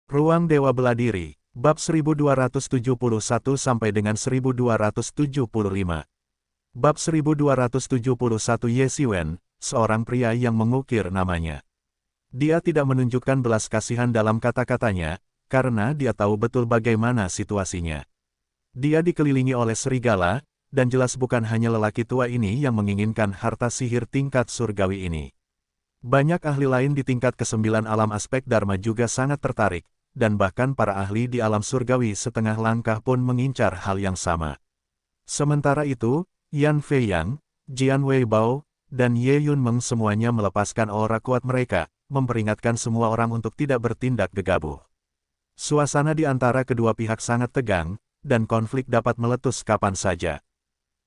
Ruang Dewa Beladiri, bab 1271 sampai dengan 1275. Bab 1271 Ye Xiwen, seorang pria yang mengukir namanya. Dia tidak menunjukkan belas kasihan dalam kata-katanya, karena dia tahu betul bagaimana situasinya. Dia dikelilingi oleh serigala, dan jelas bukan hanya lelaki tua ini yang menginginkan harta sihir tingkat surgawi ini. Banyak ahli lain di tingkat ke-9 alam aspek Dharma juga sangat tertarik, dan bahkan para ahli di alam surgawi setengah langkah pun mengincar hal yang sama. Sementara itu, Yan Fei Yang, Jian Wei Bao, dan Ye Yun Meng semuanya melepaskan aura kuat mereka, memperingatkan semua orang untuk tidak bertindak gegabah. Suasana di antara kedua pihak sangat tegang, dan konflik dapat meletus kapan saja.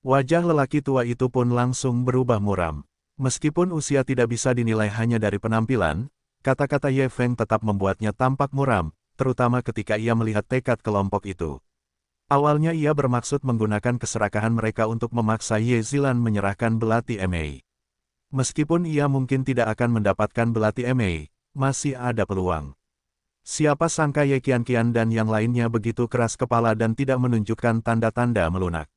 Wajah lelaki tua itu pun langsung berubah muram. Meskipun usia tidak bisa dinilai hanya dari penampilan, kata-kata Ye Feng tetap membuatnya tampak muram, terutama ketika ia melihat tekad kelompok itu. Awalnya ia bermaksud menggunakan keserakahan mereka untuk memaksa Ye Zilan menyerahkan belati MA. Meskipun ia mungkin tidak akan mendapatkan belati MA, masih ada peluang. Siapa sangka Ye Qianqian dan yang lainnya begitu keras kepala dan tidak menunjukkan tanda-tanda melunak.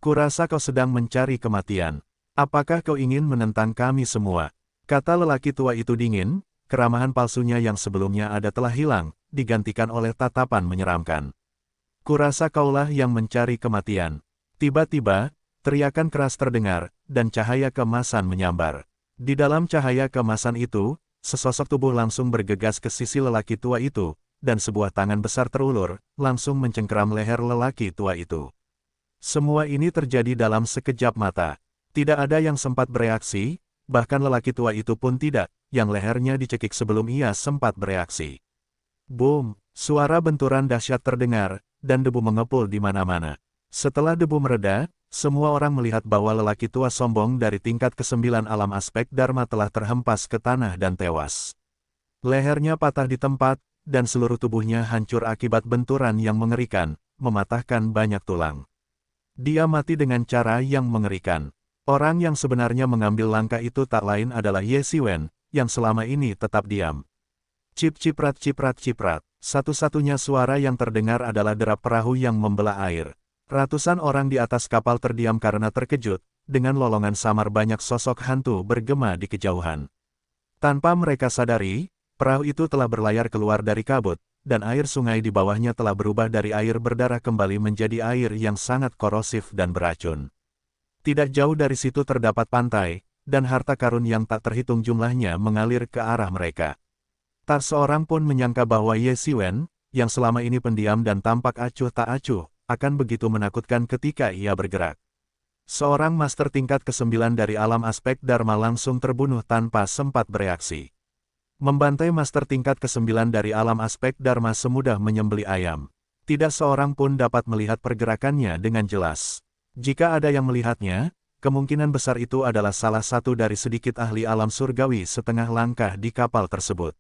Kurasa kau sedang mencari kematian. Apakah kau ingin menentang kami semua? Kata lelaki tua itu dingin, keramahan palsunya yang sebelumnya ada telah hilang, digantikan oleh tatapan menyeramkan. Kurasa kaulah yang mencari kematian. Tiba-tiba, teriakan keras terdengar, dan cahaya kemasan menyambar. Di dalam cahaya kemasan itu, sesosok tubuh langsung bergegas ke sisi lelaki tua itu, dan sebuah tangan besar terulur, langsung mencengkeram leher lelaki tua itu. Semua ini terjadi dalam sekejap mata. Tidak ada yang sempat bereaksi, bahkan lelaki tua itu pun tidak, yang lehernya dicekik sebelum ia sempat bereaksi. Boom! Suara benturan dahsyat terdengar, dan debu mengepul di mana-mana. Setelah debu mereda, semua orang melihat bahwa lelaki tua sombong dari tingkat ke-9 alam aspek Dharma telah terhempas ke tanah dan tewas. Lehernya patah di tempat, dan seluruh tubuhnya hancur akibat benturan yang mengerikan, mematahkan banyak tulang. Dia mati dengan cara yang mengerikan. Orang yang sebenarnya mengambil langkah itu tak lain adalah Ye Xiwen, yang selama ini tetap diam. Cip-ciprat ciprat-ciprat, satu-satunya suara yang terdengar adalah derap perahu yang membelah air. Ratusan orang di atas kapal terdiam karena terkejut, dengan lolongan samar banyak sosok hantu bergema di kejauhan. Tanpa mereka sadari, perahu itu telah berlayar keluar dari kabut, dan air sungai di bawahnya telah berubah dari air berdarah kembali menjadi air yang sangat korosif dan beracun. Tidak jauh dari situ terdapat pantai, dan harta karun yang tak terhitung jumlahnya mengalir ke arah mereka. Tak seorang pun menyangka bahwa Ye Xiwen, yang selama ini pendiam dan tampak acuh tak acuh, akan begitu menakutkan ketika ia bergerak. Seorang master tingkat ke-9 dari alam aspek Dharma langsung terbunuh tanpa sempat bereaksi. Membantai master tingkat ke-9 dari alam aspek Dharma semudah menyembelih ayam. Tidak seorang pun dapat melihat pergerakannya dengan jelas. Jika ada yang melihatnya, kemungkinan besar itu adalah salah satu dari sedikit ahli alam surgawi setengah langkah di kapal tersebut.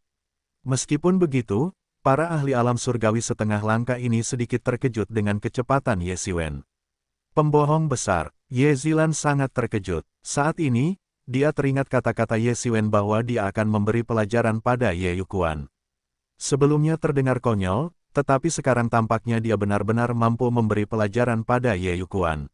Meskipun begitu, para ahli alam surgawi setengah langkah ini sedikit terkejut dengan kecepatan Ye Xiwen. Pembohong besar, Ye Zilan sangat terkejut. Saat ini, dia teringat kata-kata Ye Xiwen bahwa dia akan memberi pelajaran pada Ye Yukuan. Sebelumnya terdengar konyol, tetapi sekarang tampaknya dia benar-benar mampu memberi pelajaran pada Ye Yukuan.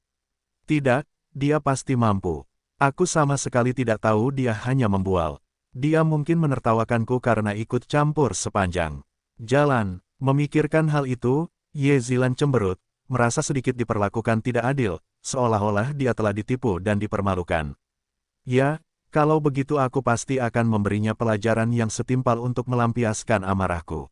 Tidak, dia pasti mampu. Aku sama sekali tidak tahu dia hanya membual. Dia mungkin menertawakanku karena ikut campur sepanjang jalan. Memikirkan hal itu, Ye Zilan cemberut, merasa sedikit diperlakukan tidak adil, seolah-olah dia telah ditipu dan dipermalukan. Ya, kalau begitu aku pasti akan memberinya pelajaran yang setimpal untuk melampiaskan amarahku.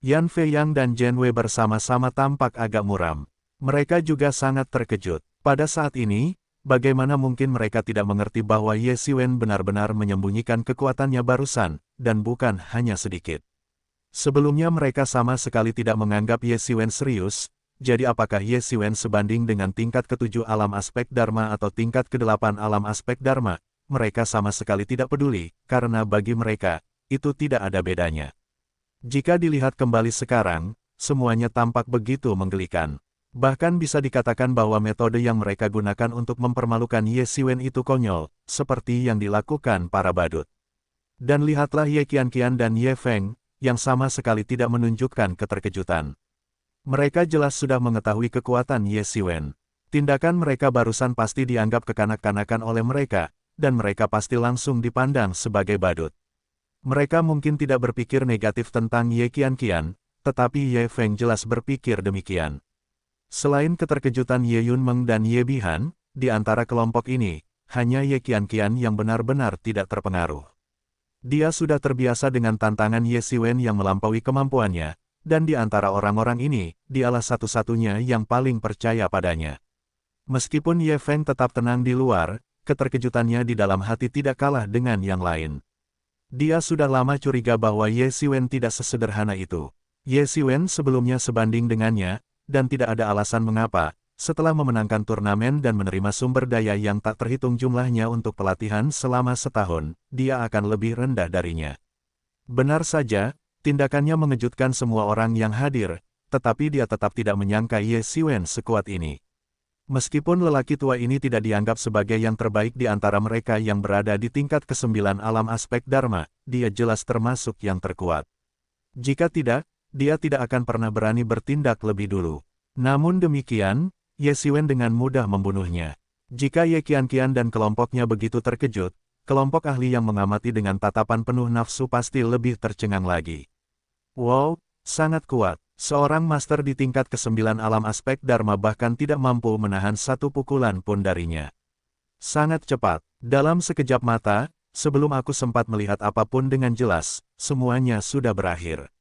Yan Fei Yang dan Jian Wei bersama-sama tampak agak muram. Mereka juga sangat terkejut. Pada saat ini, bagaimana mungkin mereka tidak mengerti bahwa Ye Xiwen benar-benar menyembunyikan kekuatannya barusan, dan bukan hanya sedikit. Sebelumnya mereka sama sekali tidak menganggap Ye Xiwen serius, jadi apakah Ye Xiwen sebanding dengan tingkat ke-7 alam aspek Dharma atau tingkat ke-8 alam aspek Dharma, mereka sama sekali tidak peduli, karena bagi mereka, itu tidak ada bedanya. Jika dilihat kembali sekarang, semuanya tampak begitu menggelikan. Bahkan bisa dikatakan bahwa metode yang mereka gunakan untuk mempermalukan Ye Xiwen itu konyol, seperti yang dilakukan para badut. Dan lihatlah Ye Qianqian dan Ye Feng, yang sama sekali tidak menunjukkan keterkejutan. Mereka jelas sudah mengetahui kekuatan Ye Xiwen. Tindakan mereka barusan pasti dianggap kekanak-kanakan oleh mereka, dan mereka pasti langsung dipandang sebagai badut. Mereka mungkin tidak berpikir negatif tentang Ye Qianqian, tetapi Ye Feng jelas berpikir demikian. Selain keterkejutan Ye Yunmeng dan Ye Bihan, di antara kelompok ini, hanya Ye Qianqian yang benar-benar tidak terpengaruh. Dia sudah terbiasa dengan tantangan Ye Xiwen yang melampaui kemampuannya, dan di antara orang-orang ini, dialah satu-satunya yang paling percaya padanya. Meskipun Ye Feng tetap tenang di luar, keterkejutannya di dalam hati tidak kalah dengan yang lain. Dia sudah lama curiga bahwa Ye Xiwen tidak sesederhana itu. Ye Xiwen sebelumnya sebanding dengannya, dan tidak ada alasan mengapa, setelah memenangkan turnamen dan menerima sumber daya yang tak terhitung jumlahnya untuk pelatihan selama setahun, dia akan lebih rendah darinya. Benar saja, tindakannya mengejutkan semua orang yang hadir, tetapi dia tetap tidak menyangka Ye Xiwen sekuat ini. Meskipun lelaki tua ini tidak dianggap sebagai yang terbaik di antara mereka yang berada di tingkat ke-9 alam aspek Dharma, dia jelas termasuk yang terkuat. Jika tidak, dia tidak akan pernah berani bertindak lebih dulu. Namun demikian, Ye Xiwen dengan mudah membunuhnya. Jika Ye Qianqian dan kelompoknya begitu terkejut, kelompok ahli yang mengamati dengan tatapan penuh nafsu pasti lebih tercengang lagi. Wow, sangat kuat. Seorang master di tingkat ke-9 alam aspek Dharma bahkan tidak mampu menahan satu pukulan pun darinya. Sangat cepat. Dalam sekejap mata, sebelum aku sempat melihat apapun dengan jelas, semuanya sudah berakhir.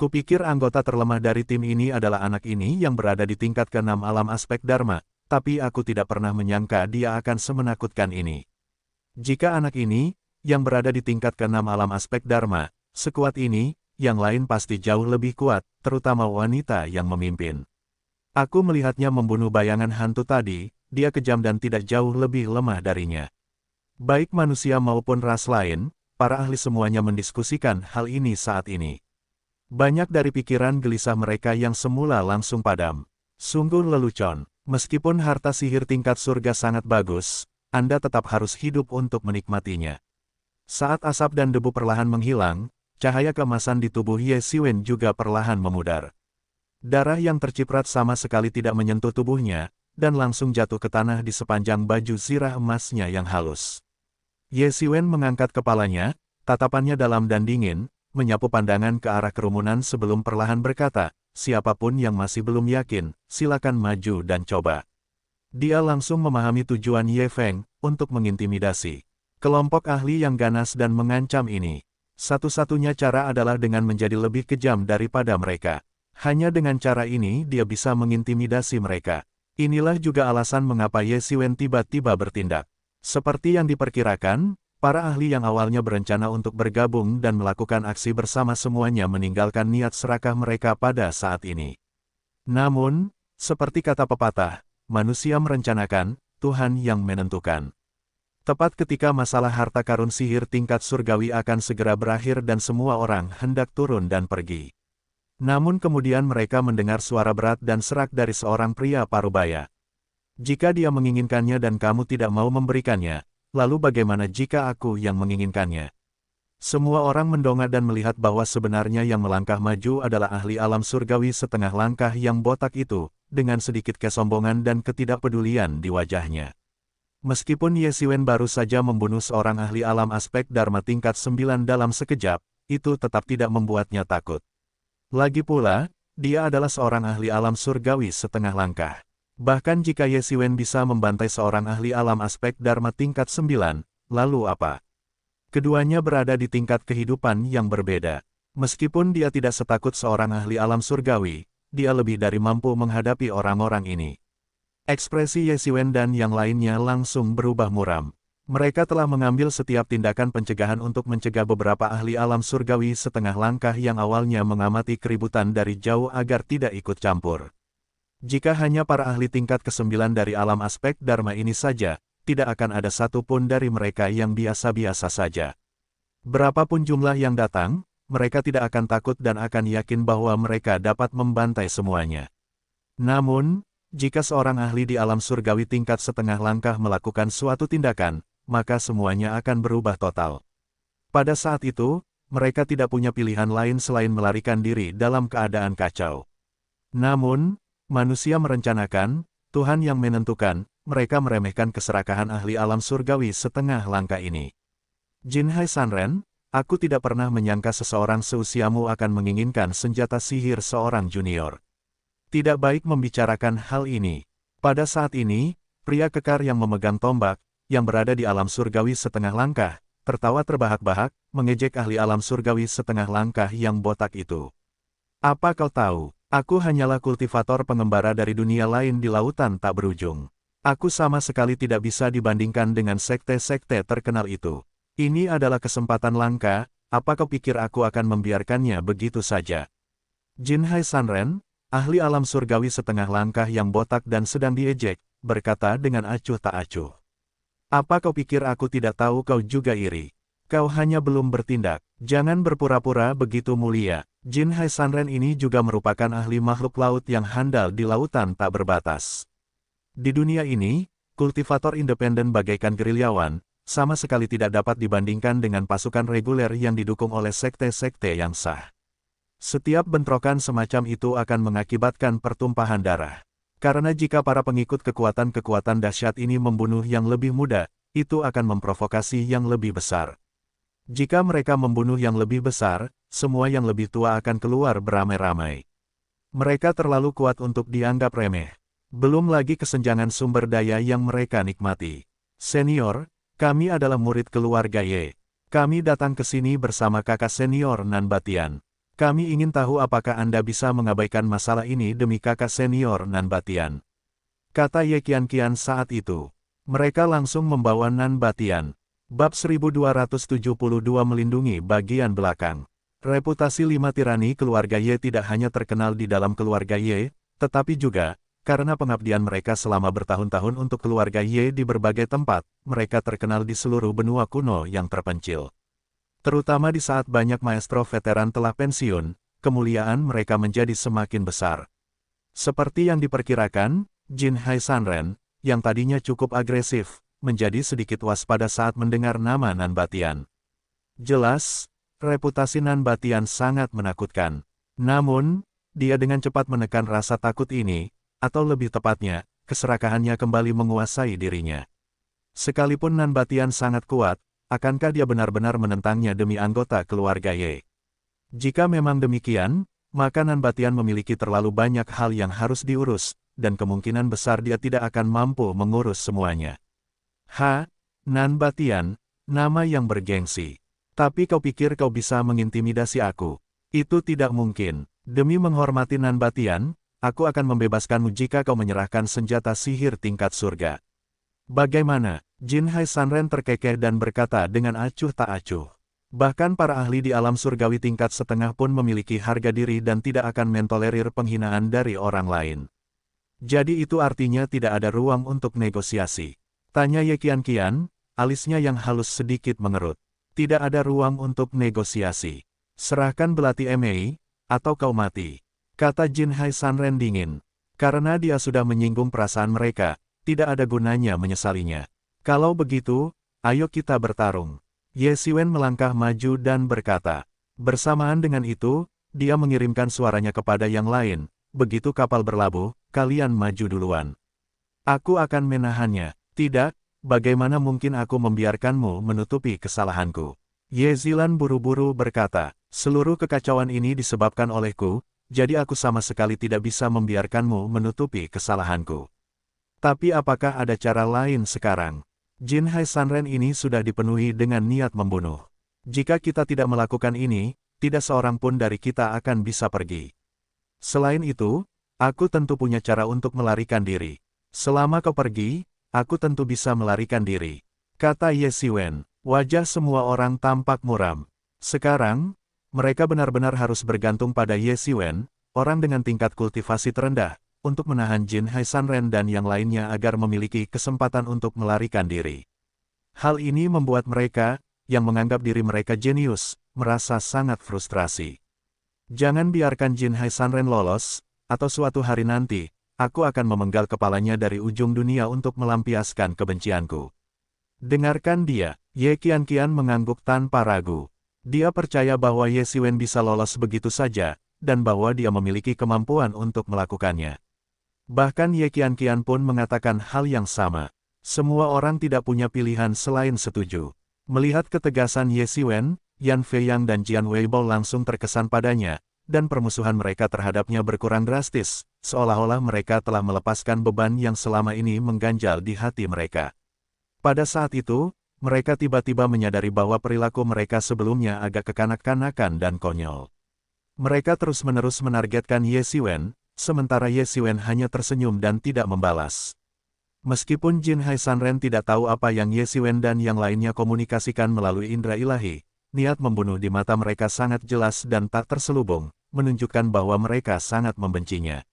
Kupikir anggota terlemah dari tim ini adalah anak ini yang berada di tingkat ke-6 alam aspek Dharma, tapi aku tidak pernah menyangka dia akan semenakutkan ini. Jika anak ini, yang berada di tingkat ke-6 alam aspek Dharma, sekuat ini, yang lain pasti jauh lebih kuat, terutama wanita yang memimpin. Aku melihatnya membunuh bayangan hantu tadi, dia kejam dan tidak jauh lebih lemah darinya. Baik manusia maupun ras lain, para ahli semuanya mendiskusikan hal ini saat ini. Banyak dari pikiran gelisah mereka yang semula langsung padam. Sungguh lelucon, meskipun harta sihir tingkat surga sangat bagus, Anda tetap harus hidup untuk menikmatinya. Saat asap dan debu perlahan menghilang, cahaya keemasan di tubuh Ye Xiwen juga perlahan memudar. Darah yang terciprat sama sekali tidak menyentuh tubuhnya, dan langsung jatuh ke tanah di sepanjang baju zirah emasnya yang halus. Ye Xiwen mengangkat kepalanya, tatapannya dalam dan dingin, menyapu pandangan ke arah kerumunan sebelum perlahan berkata, siapapun yang masih belum yakin, silakan maju dan coba. Dia langsung memahami tujuan Ye Feng, untuk mengintimidasi kelompok ahli yang ganas dan mengancam ini. Satu-satunya cara adalah dengan menjadi lebih kejam daripada mereka. Hanya dengan cara ini dia bisa mengintimidasi mereka. Inilah juga alasan mengapa Ye Xiwen tiba-tiba bertindak. Seperti yang diperkirakan, para ahli yang awalnya berencana untuk bergabung dan melakukan aksi bersama semuanya meninggalkan niat serakah mereka pada saat ini. Namun, seperti kata pepatah, manusia merencanakan, Tuhan yang menentukan. Tepat ketika masalah harta karun sihir tingkat surgawi akan segera berakhir dan semua orang hendak turun dan pergi. Namun kemudian mereka mendengar suara berat dan serak dari seorang pria parubaya. Jika dia menginginkannya dan kamu tidak mau memberikannya, lalu bagaimana jika aku yang menginginkannya? Semua orang mendongak dan melihat bahwa sebenarnya yang melangkah maju adalah ahli alam surgawi setengah langkah yang botak itu, dengan sedikit kesombongan dan ketidakpedulian di wajahnya. Meskipun Ye Xiwen baru saja membunuh seorang ahli alam aspek Dharma tingkat 9 dalam sekejap, itu tetap tidak membuatnya takut. Lagi pula, dia adalah seorang ahli alam surgawi setengah langkah. Bahkan jika Ye Xiwen bisa membantai seorang ahli alam aspek Dharma tingkat 9, lalu apa? Keduanya berada di tingkat kehidupan yang berbeda. Meskipun dia tidak setakut seorang ahli alam surgawi, dia lebih dari mampu menghadapi orang-orang ini. Ekspresi Ye Xiwen dan yang lainnya langsung berubah muram. Mereka telah mengambil setiap tindakan pencegahan untuk mencegah beberapa ahli alam surgawi setengah langkah yang awalnya mengamati keributan dari jauh agar tidak ikut campur. Jika hanya para ahli tingkat ke-9 dari alam aspek Dharma ini saja, tidak akan ada satupun dari mereka yang biasa-biasa saja. Berapapun jumlah yang datang, mereka tidak akan takut dan akan yakin bahwa mereka dapat membantai semuanya. Namun, jika seorang ahli di alam surgawi tingkat setengah langkah melakukan suatu tindakan, maka semuanya akan berubah total. Pada saat itu, mereka tidak punya pilihan lain selain melarikan diri dalam keadaan kacau. Namun, manusia merencanakan, Tuhan yang menentukan, mereka meremehkan keserakahan ahli alam surgawi setengah langkah ini. Jinhai Sanren, aku tidak pernah menyangka seseorang seusiamu akan menginginkan senjata sihir seorang junior. Tidak baik membicarakan hal ini. Pada saat ini, pria kekar yang memegang tombak, yang berada di alam surgawi setengah langkah, tertawa terbahak-bahak, mengejek ahli alam surgawi setengah langkah yang botak itu. Apa kau tahu, aku hanyalah kultivator pengembara dari dunia lain di lautan tak berujung. Aku sama sekali tidak bisa dibandingkan dengan sekte-sekte terkenal itu. Ini adalah kesempatan langka, apa kau pikir aku akan membiarkannya begitu saja? Jinhai Sanren, ahli alam surgawi setengah langkah yang botak dan sedang diejek, berkata dengan acuh tak acuh. Apa kau pikir aku tidak tahu kau juga iri? Kau hanya belum bertindak, jangan berpura-pura begitu mulia. Jinhai Sanren ini juga merupakan ahli makhluk laut yang handal di lautan tak berbatas. Di dunia ini, kultivator independen bagaikan gerilyawan, sama sekali tidak dapat dibandingkan dengan pasukan reguler yang didukung oleh sekte-sekte yang sah. Setiap bentrokan semacam itu akan mengakibatkan pertumpahan darah. Karena jika para pengikut kekuatan-kekuatan dahsyat ini membunuh yang lebih muda, itu akan memprovokasi yang lebih besar. Jika mereka membunuh yang lebih besar, semua yang lebih tua akan keluar beramai-ramai. Mereka terlalu kuat untuk dianggap remeh. Belum lagi kesenjangan sumber daya yang mereka nikmati. Senior, kami adalah murid keluarga Ye. Kami datang ke sini bersama kakak senior Nan Batian. Kami ingin tahu apakah Anda bisa mengabaikan masalah ini demi kakak senior Nan Batian. Kata Ye Qianqian saat itu. Mereka langsung membawa Nan Batian. Bab 1272 melindungi bagian belakang. Reputasi 5 tirani keluarga Ye tidak hanya terkenal di dalam keluarga Ye, tetapi juga, karena pengabdian mereka selama bertahun-tahun untuk keluarga Ye di berbagai tempat, mereka terkenal di seluruh benua kuno yang terpencil. Terutama di saat banyak maestro veteran telah pensiun, kemuliaan mereka menjadi semakin besar. Seperti yang diperkirakan, Jinhai Sanren, yang tadinya cukup agresif, menjadi sedikit waspada saat mendengar nama Nan Batian. Jelas, reputasi Nan Batian sangat menakutkan. Namun, dia dengan cepat menekan rasa takut ini, atau lebih tepatnya, keserakahannya kembali menguasai dirinya. Sekalipun Nan Batian sangat kuat, akankah dia benar-benar menentangnya demi anggota keluarga Ye? Jika memang demikian, maka Nan Batian memiliki terlalu banyak hal yang harus diurus, dan kemungkinan besar dia tidak akan mampu mengurus semuanya. Nan Batian, nama yang bergengsi. Tapi kau pikir kau bisa mengintimidasi aku? Itu tidak mungkin. Demi menghormati Nan Batian, aku akan membebaskanmu jika kau menyerahkan senjata sihir tingkat surga. Bagaimana? Jinhai Sanren terkekeh dan berkata dengan acuh tak acuh. Bahkan para ahli di alam surgawi tingkat setengah pun memiliki harga diri dan tidak akan mentolerir penghinaan dari orang lain. Jadi itu artinya tidak ada ruang untuk negosiasi. Tanya Ye Qianqian, alisnya yang halus sedikit mengerut. Tidak ada ruang untuk negosiasi. Serahkan belati Mei, atau kau mati. Kata Jinhai Sanren dingin. Karena dia sudah menyinggung perasaan mereka, tidak ada gunanya menyesalinya. Kalau begitu, ayo kita bertarung. Ye Siwen melangkah maju dan berkata. Bersamaan dengan itu, dia mengirimkan suaranya kepada yang lain. Begitu kapal berlabuh, kalian maju duluan. Aku akan menahannya. Tidak, bagaimana mungkin aku membiarkanmu menutupi kesalahanku? Ye Zilan buru-buru berkata, seluruh kekacauan ini disebabkan olehku, jadi aku sama sekali tidak bisa membiarkanmu menutupi kesalahanku. Tapi apakah ada cara lain sekarang? Jinhai Sanren ini sudah dipenuhi dengan niat membunuh. Jika kita tidak melakukan ini, tidak seorang pun dari kita akan bisa pergi. Selain itu, aku tentu punya cara untuk melarikan diri. Selama kau pergi, aku tentu bisa melarikan diri. Kata Ye Siwen. Wajah semua orang tampak muram. Sekarang, mereka benar-benar harus bergantung pada Ye Siwen, orang dengan tingkat kultivasi terendah, untuk menahan Jinhai Sanren dan yang lainnya agar memiliki kesempatan untuk melarikan diri. Hal ini membuat mereka, yang menganggap diri mereka jenius, merasa sangat frustrasi. Jangan biarkan Jinhai Sanren lolos, atau suatu hari nanti, aku akan memenggal kepalanya dari ujung dunia untuk melampiaskan kebencianku. Dengarkan dia, Ye Qianqian mengangguk tanpa ragu. Dia percaya bahwa Ye Xiwen bisa lolos begitu saja, dan bahwa dia memiliki kemampuan untuk melakukannya. Bahkan Ye Qianqian pun mengatakan hal yang sama. Semua orang tidak punya pilihan selain setuju. Melihat ketegasan Ye Xiwen, Yan Feiyang dan Jian Weibo langsung terkesan padanya, dan permusuhan mereka terhadapnya berkurang drastis, seolah-olah mereka telah melepaskan beban yang selama ini mengganjal di hati mereka. Pada saat itu, mereka tiba-tiba menyadari bahwa perilaku mereka sebelumnya agak kekanak-kanakan dan konyol. Mereka terus-menerus menargetkan Ye Xiwen, sementara Ye Xiwen hanya tersenyum dan tidak membalas. Meskipun Jin Hai Sanren tidak tahu apa yang Ye Xiwen dan yang lainnya komunikasikan melalui indera ilahi, niat membunuh di mata mereka sangat jelas dan tak terselubung, menunjukkan bahwa mereka sangat membencinya.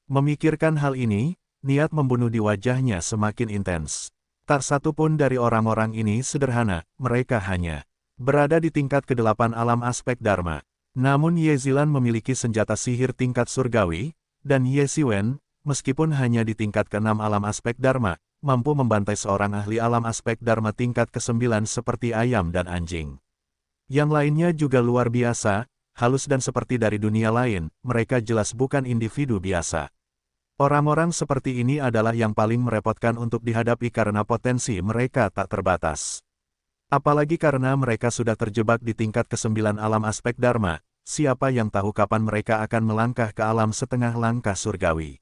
Memikirkan hal ini, niat membunuh di wajahnya semakin intens. Tak satu pun dari orang-orang ini sederhana, mereka hanya berada di tingkat ke-8 alam aspek Dharma. Namun Ye Zilan memiliki senjata sihir tingkat surgawi, dan Ye Xiwen, meskipun hanya di tingkat ke-6 alam aspek Dharma, mampu membantai seorang ahli alam aspek Dharma tingkat ke-9 seperti ayam dan anjing. Yang lainnya juga luar biasa, halus dan seperti dari dunia lain, mereka jelas bukan individu biasa. Orang-orang seperti ini adalah yang paling merepotkan untuk dihadapi karena potensi mereka tak terbatas. Apalagi karena mereka sudah terjebak di tingkat ke-9 alam aspek Dharma, siapa yang tahu kapan mereka akan melangkah ke alam setengah langkah surgawi.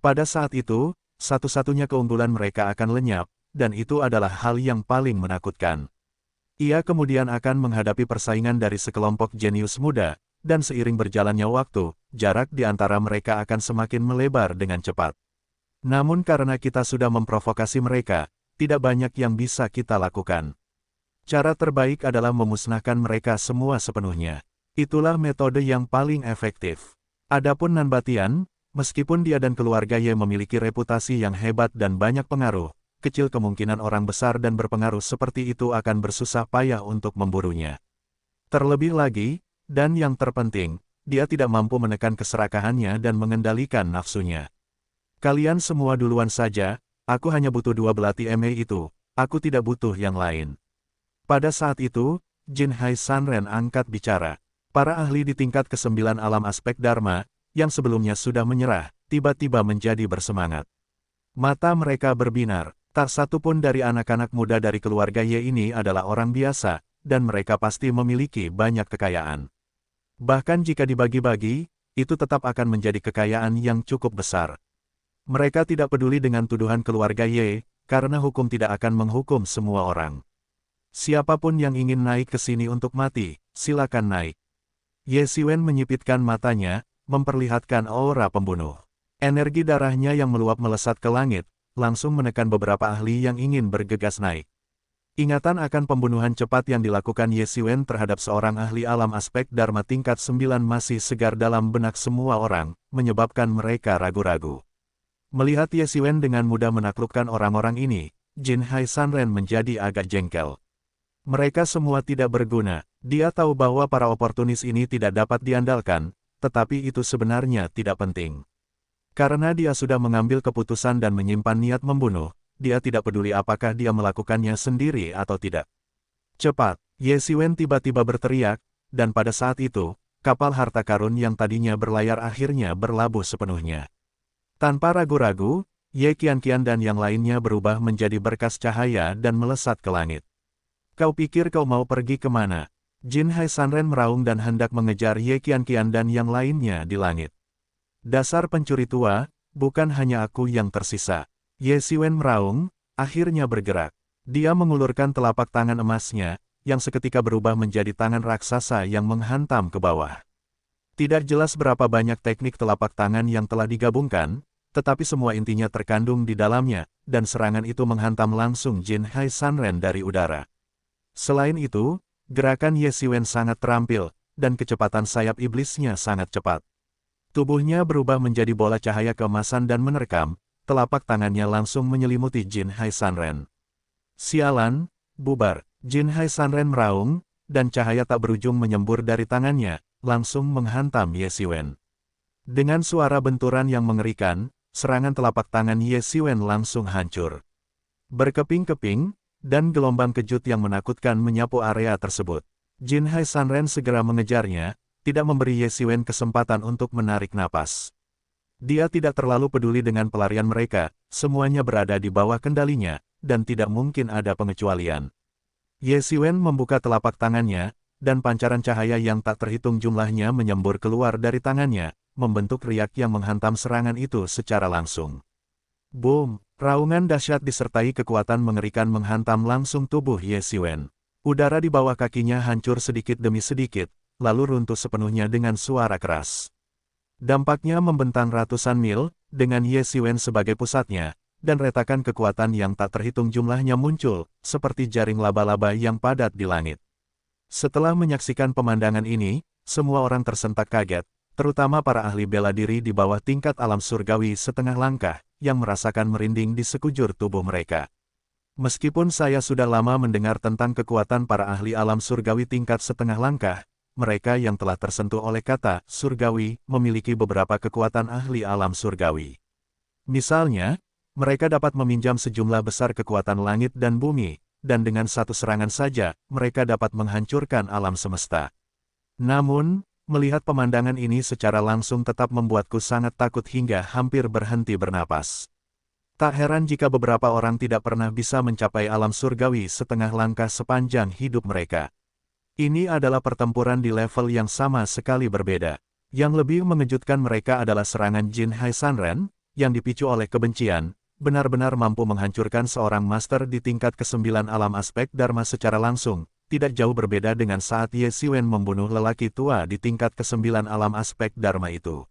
Pada saat itu, satu-satunya keunggulan mereka akan lenyap, dan itu adalah hal yang paling menakutkan. Ia kemudian akan menghadapi persaingan dari sekelompok jenius muda, dan seiring berjalannya waktu, jarak di antara mereka akan semakin melebar dengan cepat. Namun karena kita sudah memprovokasi mereka, tidak banyak yang bisa kita lakukan. Cara terbaik adalah memusnahkan mereka semua sepenuhnya. Itulah metode yang paling efektif. Adapun Nanbatian, meskipun dia dan keluarga Ye memiliki reputasi yang hebat dan banyak pengaruh, kecil kemungkinan orang besar dan berpengaruh seperti itu akan bersusah payah untuk memburunya. Terlebih lagi, dan yang terpenting, dia tidak mampu menekan keserakahannya dan mengendalikan nafsunya. Kalian semua duluan saja, aku hanya butuh 2 belati MA itu, aku tidak butuh yang lain. Pada saat itu, Jin Hai Sanren angkat bicara. Para ahli di tingkat ke-9 alam aspek Dharma, yang sebelumnya sudah menyerah, tiba-tiba menjadi bersemangat. Mata mereka berbinar, tak satu pun dari anak-anak muda dari keluarga Ye ini adalah orang biasa, dan mereka pasti memiliki banyak kekayaan. Bahkan jika dibagi-bagi, itu tetap akan menjadi kekayaan yang cukup besar. Mereka tidak peduli dengan tuduhan keluarga Ye, karena hukum tidak akan menghukum semua orang. Siapapun yang ingin naik ke sini untuk mati, silakan naik. Ye Xiwen menyipitkan matanya, memperlihatkan aura pembunuh. Energi darahnya yang meluap melesat ke langit, langsung menekan beberapa ahli yang ingin bergegas naik. Ingatan akan pembunuhan cepat yang dilakukan Ye Xiwen terhadap seorang ahli alam aspek Dharma tingkat 9 masih segar dalam benak semua orang, menyebabkan mereka ragu-ragu. Melihat Ye Xiwen dengan mudah menaklukkan orang-orang ini, Jin Hai Sanren menjadi agak jengkel. Mereka semua tidak berguna, dia tahu bahwa para oportunis ini tidak dapat diandalkan, tetapi itu sebenarnya tidak penting. Karena dia sudah mengambil keputusan dan menyimpan niat membunuh, dia tidak peduli apakah dia melakukannya sendiri atau tidak. Cepat, Ye Xiwen tiba-tiba berteriak, dan pada saat itu, kapal harta karun yang tadinya berlayar akhirnya berlabuh sepenuhnya. Tanpa ragu-ragu, Ye Qianqian dan yang lainnya berubah menjadi berkas cahaya dan melesat ke langit. Kau pikir kau mau pergi kemana? Jin Hai Sanren meraung dan hendak mengejar Ye Qianqian dan yang lainnya di langit. Dasar pencuri tua, bukan hanya aku yang tersisa. Ye Xiwen meraung, akhirnya bergerak. Dia mengulurkan telapak tangan emasnya, yang seketika berubah menjadi tangan raksasa yang menghantam ke bawah. Tidak jelas berapa banyak teknik telapak tangan yang telah digabungkan, tetapi semua intinya terkandung di dalamnya, dan serangan itu menghantam langsung Jin Hai Sanren dari udara. Selain itu, gerakan Ye Xiwen sangat terampil, dan kecepatan sayap iblisnya sangat cepat. Tubuhnya berubah menjadi bola cahaya keemasan dan menerkam, telapak tangannya langsung menyelimuti Jin Hai Sanren. Sialan, bubar, Jin Hai Sanren meraung, dan cahaya tak berujung menyembur dari tangannya, langsung menghantam Ye Xiwen. Dengan suara benturan yang mengerikan, serangan telapak tangan Ye Xiwen langsung hancur. Berkeping-keping, dan gelombang kejut yang menakutkan menyapu area tersebut. Jin Hai Sanren segera mengejarnya, tidak memberi Ye Xiwen kesempatan untuk menarik napas. Dia tidak terlalu peduli dengan pelarian mereka, semuanya berada di bawah kendalinya, dan tidak mungkin ada pengecualian. Ye Xiwen membuka telapak tangannya, dan pancaran cahaya yang tak terhitung jumlahnya menyembur keluar dari tangannya, membentuk riak yang menghantam serangan itu secara langsung. Boom! Raungan dahsyat disertai kekuatan mengerikan menghantam langsung tubuh Ye Xiwen. Udara di bawah kakinya hancur sedikit demi sedikit, lalu runtuh sepenuhnya dengan suara keras. Dampaknya membentang ratusan mil, dengan Ye Xiwen sebagai pusatnya, dan retakan kekuatan yang tak terhitung jumlahnya muncul, seperti jaring laba-laba yang padat di langit. Setelah menyaksikan pemandangan ini, semua orang tersentak kaget, terutama para ahli bela diri di bawah tingkat alam surgawi setengah langkah, yang merasakan merinding di sekujur tubuh mereka. Meskipun saya sudah lama mendengar tentang kekuatan para ahli alam surgawi tingkat setengah langkah, mereka yang telah tersentuh oleh kata surgawi memiliki beberapa kekuatan ahli alam surgawi. Misalnya, mereka dapat meminjam sejumlah besar kekuatan langit dan bumi, dan dengan satu serangan saja, mereka dapat menghancurkan alam semesta. Namun, melihat pemandangan ini secara langsung tetap membuatku sangat takut hingga hampir berhenti bernapas. Tak heran jika beberapa orang tidak pernah bisa mencapai alam surgawi setengah langkah sepanjang hidup mereka. Ini adalah pertempuran di level yang sama sekali berbeda. Yang lebih mengejutkan mereka adalah serangan Jin Hai Sanren, yang dipicu oleh kebencian, benar-benar mampu menghancurkan seorang master di tingkat ke-9 alam aspek Dharma secara langsung, tidak jauh berbeda dengan saat Ye Xiwen membunuh lelaki tua di tingkat ke-9 alam aspek Dharma itu.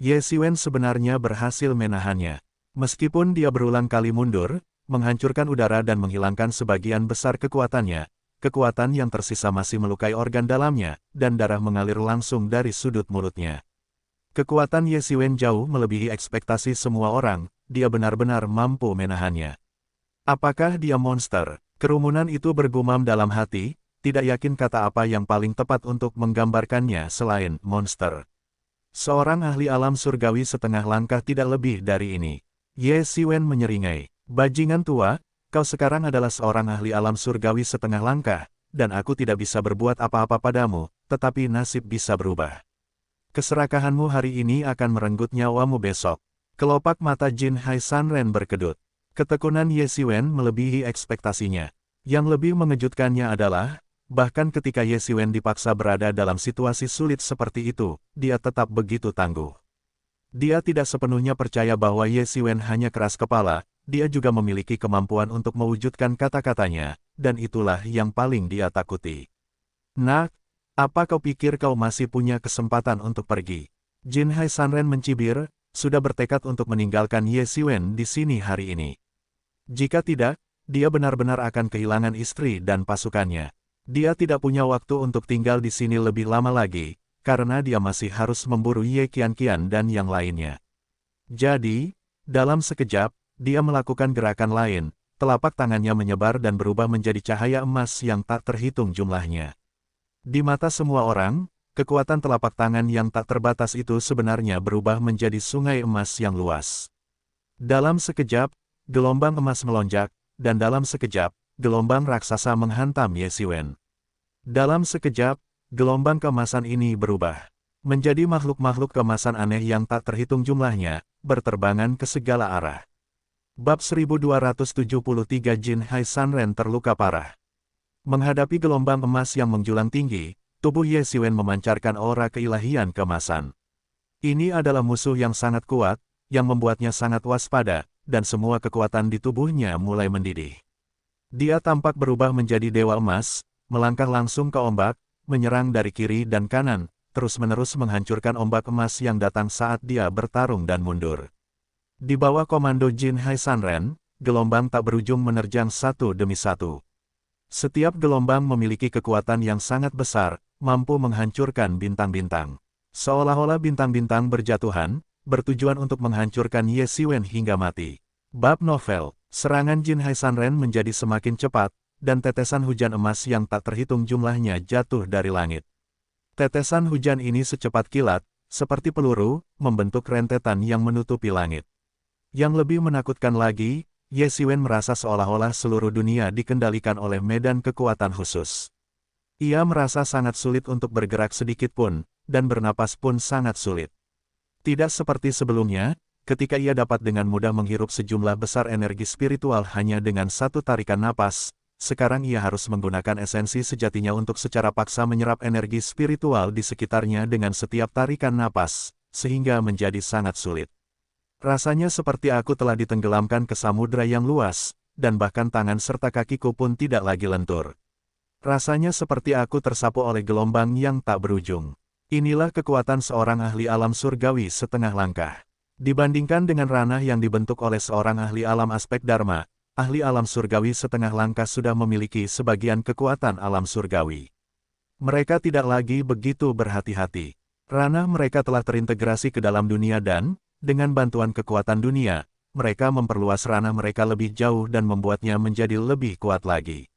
Ye Xiwen sebenarnya berhasil menahannya. Meskipun dia berulang kali mundur, menghancurkan udara dan menghilangkan sebagian besar kekuatannya, kekuatan yang tersisa masih melukai organ dalamnya, dan darah mengalir langsung dari sudut mulutnya. Kekuatan Ye Xiwen jauh melebihi ekspektasi semua orang, dia benar-benar mampu menahannya. Apakah dia monster? Kerumunan itu bergumam dalam hati, tidak yakin kata apa yang paling tepat untuk menggambarkannya selain monster. Seorang ahli alam surgawi setengah langkah tidak lebih dari ini. Ye Xiwen menyeringai, bajingan tua, kau sekarang adalah seorang ahli alam surgawi setengah langkah, dan aku tidak bisa berbuat apa-apa padamu, tetapi nasib bisa berubah. Keserakahanmu hari ini akan merenggut nyawamu besok. Kelopak mata Jin Hai Sanren berkedut. Ketekunan Ye Xiwen melebihi ekspektasinya. Yang lebih mengejutkannya adalah, bahkan ketika Ye Xiwen dipaksa berada dalam situasi sulit seperti itu, dia tetap begitu tangguh. Dia tidak sepenuhnya percaya bahwa Ye Xiwen hanya keras kepala, dia juga memiliki kemampuan untuk mewujudkan kata-katanya, dan itulah yang paling dia takuti. Nak, apa kau pikir kau masih punya kesempatan untuk pergi? Jin Hai Sanren mencibir, sudah bertekad untuk meninggalkan Ye Xiwen di sini hari ini. Jika tidak, dia benar-benar akan kehilangan istri dan pasukannya. Dia tidak punya waktu untuk tinggal di sini lebih lama lagi, karena dia masih harus memburu Ye Qianqian dan yang lainnya. Jadi, dalam sekejap, dia melakukan gerakan lain, telapak tangannya menyebar dan berubah menjadi cahaya emas yang tak terhitung jumlahnya. Di mata semua orang, kekuatan telapak tangan yang tak terbatas itu sebenarnya berubah menjadi sungai emas yang luas. Dalam sekejap, gelombang emas melonjak, dan dalam sekejap, gelombang raksasa menghantam Ye Xiwen. Dalam sekejap, gelombang keemasan ini berubah menjadi makhluk-makhluk keemasan aneh yang tak terhitung jumlahnya, berterbangan ke segala arah. Bab 1273 Jin Hai Sanren terluka parah. Menghadapi gelombang emas yang menjulang tinggi, tubuh Ye Xiwen memancarkan aura keilahian keemasan. Ini adalah musuh yang sangat kuat, yang membuatnya sangat waspada, dan semua kekuatan di tubuhnya mulai mendidih. Dia tampak berubah menjadi dewa emas, melangkah langsung ke ombak, menyerang dari kiri dan kanan, terus-menerus menghancurkan ombak emas yang datang saat dia bertarung dan mundur. Di bawah komando Jin Hai Sanren, gelombang tak berujung menerjang satu demi satu. Setiap gelombang memiliki kekuatan yang sangat besar, mampu menghancurkan bintang-bintang. Seolah-olah bintang-bintang berjatuhan, bertujuan untuk menghancurkan Ye Xiwen hingga mati. Bab novel, serangan Jin Hai Sanren menjadi semakin cepat, dan tetesan hujan emas yang tak terhitung jumlahnya jatuh dari langit. Tetesan hujan ini secepat kilat, seperti peluru, membentuk rentetan yang menutupi langit. Yang lebih menakutkan lagi, Ye Xiwen merasa seolah-olah seluruh dunia dikendalikan oleh medan kekuatan khusus. Ia merasa sangat sulit untuk bergerak sedikit pun, dan bernapas pun sangat sulit. Tidak seperti sebelumnya, ketika ia dapat dengan mudah menghirup sejumlah besar energi spiritual hanya dengan satu tarikan napas, sekarang ia harus menggunakan esensi sejatinya untuk secara paksa menyerap energi spiritual di sekitarnya dengan setiap tarikan napas, sehingga menjadi sangat sulit. Rasanya seperti aku telah ditenggelamkan ke samudra yang luas, dan bahkan tangan serta kakiku pun tidak lagi lentur. Rasanya seperti aku tersapu oleh gelombang yang tak berujung. Inilah kekuatan seorang ahli alam surgawi setengah langkah. Dibandingkan dengan ranah yang dibentuk oleh seorang ahli alam aspek dharma, ahli alam surgawi setengah langkah sudah memiliki sebagian kekuatan alam surgawi. Mereka tidak lagi begitu berhati-hati. Ranah mereka telah terintegrasi ke dalam dunia dan, dengan bantuan kekuatan dunia, mereka memperluas ranah mereka lebih jauh dan membuatnya menjadi lebih kuat lagi.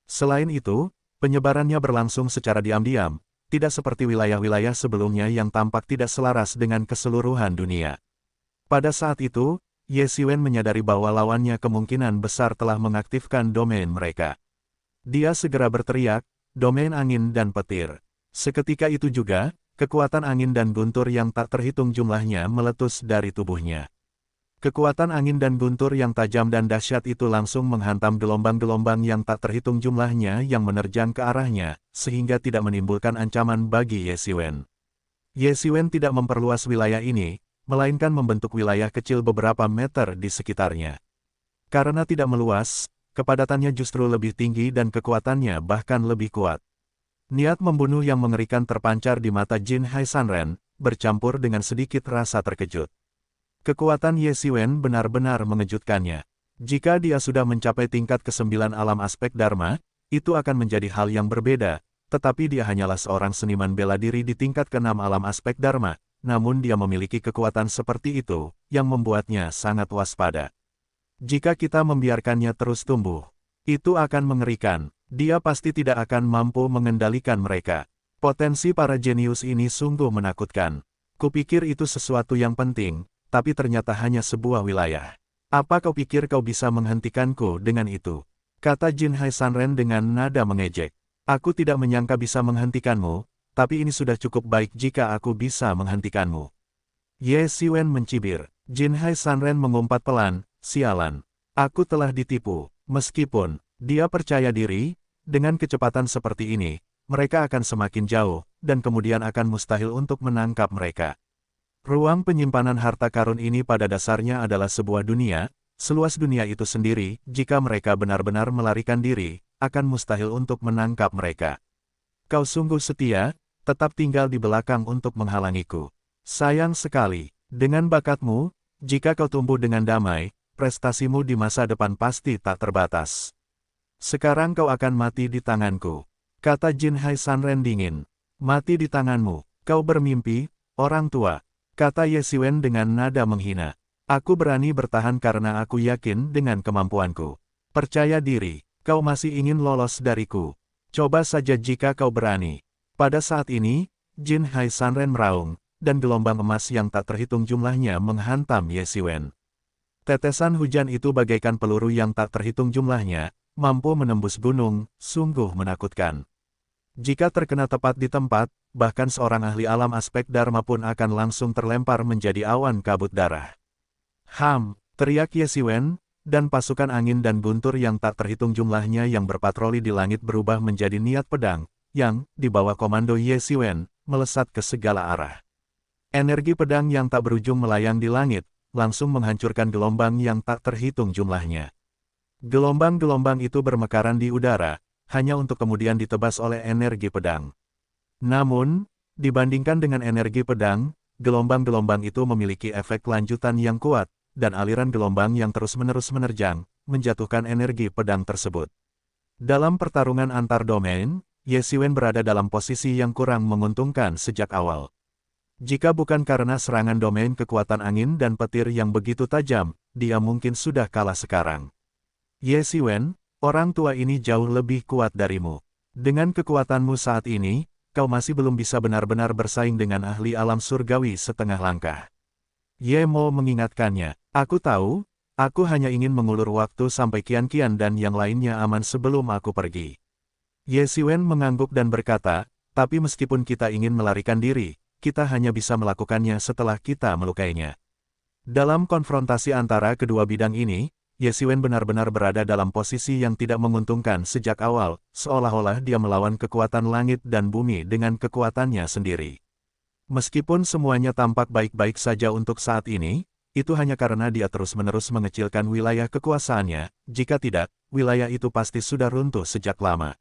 Selain itu, penyebarannya berlangsung secara diam-diam, tidak seperti wilayah-wilayah sebelumnya yang tampak tidak selaras dengan keseluruhan dunia. Pada saat itu, Ye Xiwen menyadari bahwa lawannya kemungkinan besar telah mengaktifkan domain mereka. Dia segera berteriak, "Domain angin dan petir." Seketika itu juga, kekuatan angin dan guntur yang tak terhitung jumlahnya meletus dari tubuhnya. Kekuatan angin dan guntur yang tajam dan dahsyat itu langsung menghantam gelombang-gelombang yang tak terhitung jumlahnya yang menerjang ke arahnya, sehingga tidak menimbulkan ancaman bagi Ye Xiwen. Ye Xiwen tidak memperluas wilayah ini, melainkan membentuk wilayah kecil beberapa meter di sekitarnya. Karena tidak meluas, kepadatannya justru lebih tinggi dan kekuatannya bahkan lebih kuat. Niat membunuh yang mengerikan terpancar di mata Jin Hai Sanren, bercampur dengan sedikit rasa terkejut. Kekuatan Ye Xiwen benar-benar mengejutkannya. Jika dia sudah mencapai tingkat ke-9 alam aspek dharma, itu akan menjadi hal yang berbeda, tetapi dia hanyalah seorang seniman bela diri di tingkat ke-6 alam aspek dharma, namun dia memiliki kekuatan seperti itu, yang membuatnya sangat waspada. Jika kita membiarkannya terus tumbuh, itu akan mengerikan. Dia pasti tidak akan mampu mengendalikan mereka. Potensi para jenius ini sungguh menakutkan. Kupikir itu sesuatu yang penting, tapi ternyata hanya sebuah wilayah. Apa kau pikir kau bisa menghentikanku dengan itu? Kata Jin Hai Sanren dengan nada mengejek. Aku tidak menyangka bisa menghentikanmu, tapi ini sudah cukup baik jika aku bisa menghentikanmu. Ye Xiwen mencibir. Jin Hai Sanren mengumpat pelan, "Sialan. Aku telah ditipu." Meskipun dia percaya diri, dengan kecepatan seperti ini, mereka akan semakin jauh, dan kemudian akan mustahil untuk menangkap mereka. Ruang penyimpanan harta karun ini pada dasarnya adalah sebuah dunia, seluas dunia itu sendiri, jika mereka benar-benar melarikan diri, akan mustahil untuk menangkap mereka. Kau sungguh setia, tetap tinggal di belakang untuk menghalangiku. Sayang sekali, dengan bakatmu, jika kau tumbuh dengan damai, prestasimu di masa depan pasti tak terbatas. Sekarang kau akan mati di tanganku, kata Jin Hai Sanren dingin. Mati di tanganmu, kau bermimpi, orang tua, kata Ye Xiwen dengan nada menghina. Aku berani bertahan karena aku yakin dengan kemampuanku. Percaya diri, kau masih ingin lolos dariku. Coba saja jika kau berani. Pada saat ini, Jin Hai Sanren meraung, dan gelombang emas yang tak terhitung jumlahnya menghantam Ye Xiwen. Tetesan hujan itu bagaikan peluru yang tak terhitung jumlahnya, mampu menembus gunung, sungguh menakutkan. Jika terkena tepat di tempat, bahkan seorang ahli alam aspek dharma pun akan langsung terlempar menjadi awan kabut darah. "Ham!" teriak Ye Xiwen, dan pasukan angin dan guntur yang tak terhitung jumlahnya yang berpatroli di langit berubah menjadi niat pedang, yang, di bawah komando Ye Xiwen, melesat ke segala arah. Energi pedang yang tak berujung melayang di langit, langsung menghancurkan gelombang yang tak terhitung jumlahnya. Gelombang-gelombang itu bermekaran di udara, hanya untuk kemudian ditebas oleh energi pedang. Namun, dibandingkan dengan energi pedang, gelombang-gelombang itu memiliki efek lanjutan yang kuat, dan aliran gelombang yang terus-menerus menerjang, menjatuhkan energi pedang tersebut. Dalam pertarungan antar domain, Ye Xiwen berada dalam posisi yang kurang menguntungkan sejak awal. Jika bukan karena serangan domain kekuatan angin dan petir yang begitu tajam, dia mungkin sudah kalah sekarang. Ye Xiwen, orang tua ini jauh lebih kuat darimu. Dengan kekuatanmu saat ini, kau masih belum bisa benar-benar bersaing dengan ahli alam surgawi setengah langkah. Ye Mo mengingatkannya, aku tahu, aku hanya ingin mengulur waktu sampai Qian Qian dan yang lainnya aman sebelum aku pergi. Ye Xiwen mengangguk dan berkata, tapi meskipun kita ingin melarikan diri, kita hanya bisa melakukannya setelah kita melukainya. Dalam konfrontasi antara kedua bidang ini, Ye Xiwen benar-benar berada dalam posisi yang tidak menguntungkan sejak awal, seolah-olah dia melawan kekuatan langit dan bumi dengan kekuatannya sendiri. Meskipun semuanya tampak baik-baik saja untuk saat ini, itu hanya karena dia terus-menerus mengecilkan wilayah kekuasaannya, jika tidak, wilayah itu pasti sudah runtuh sejak lama.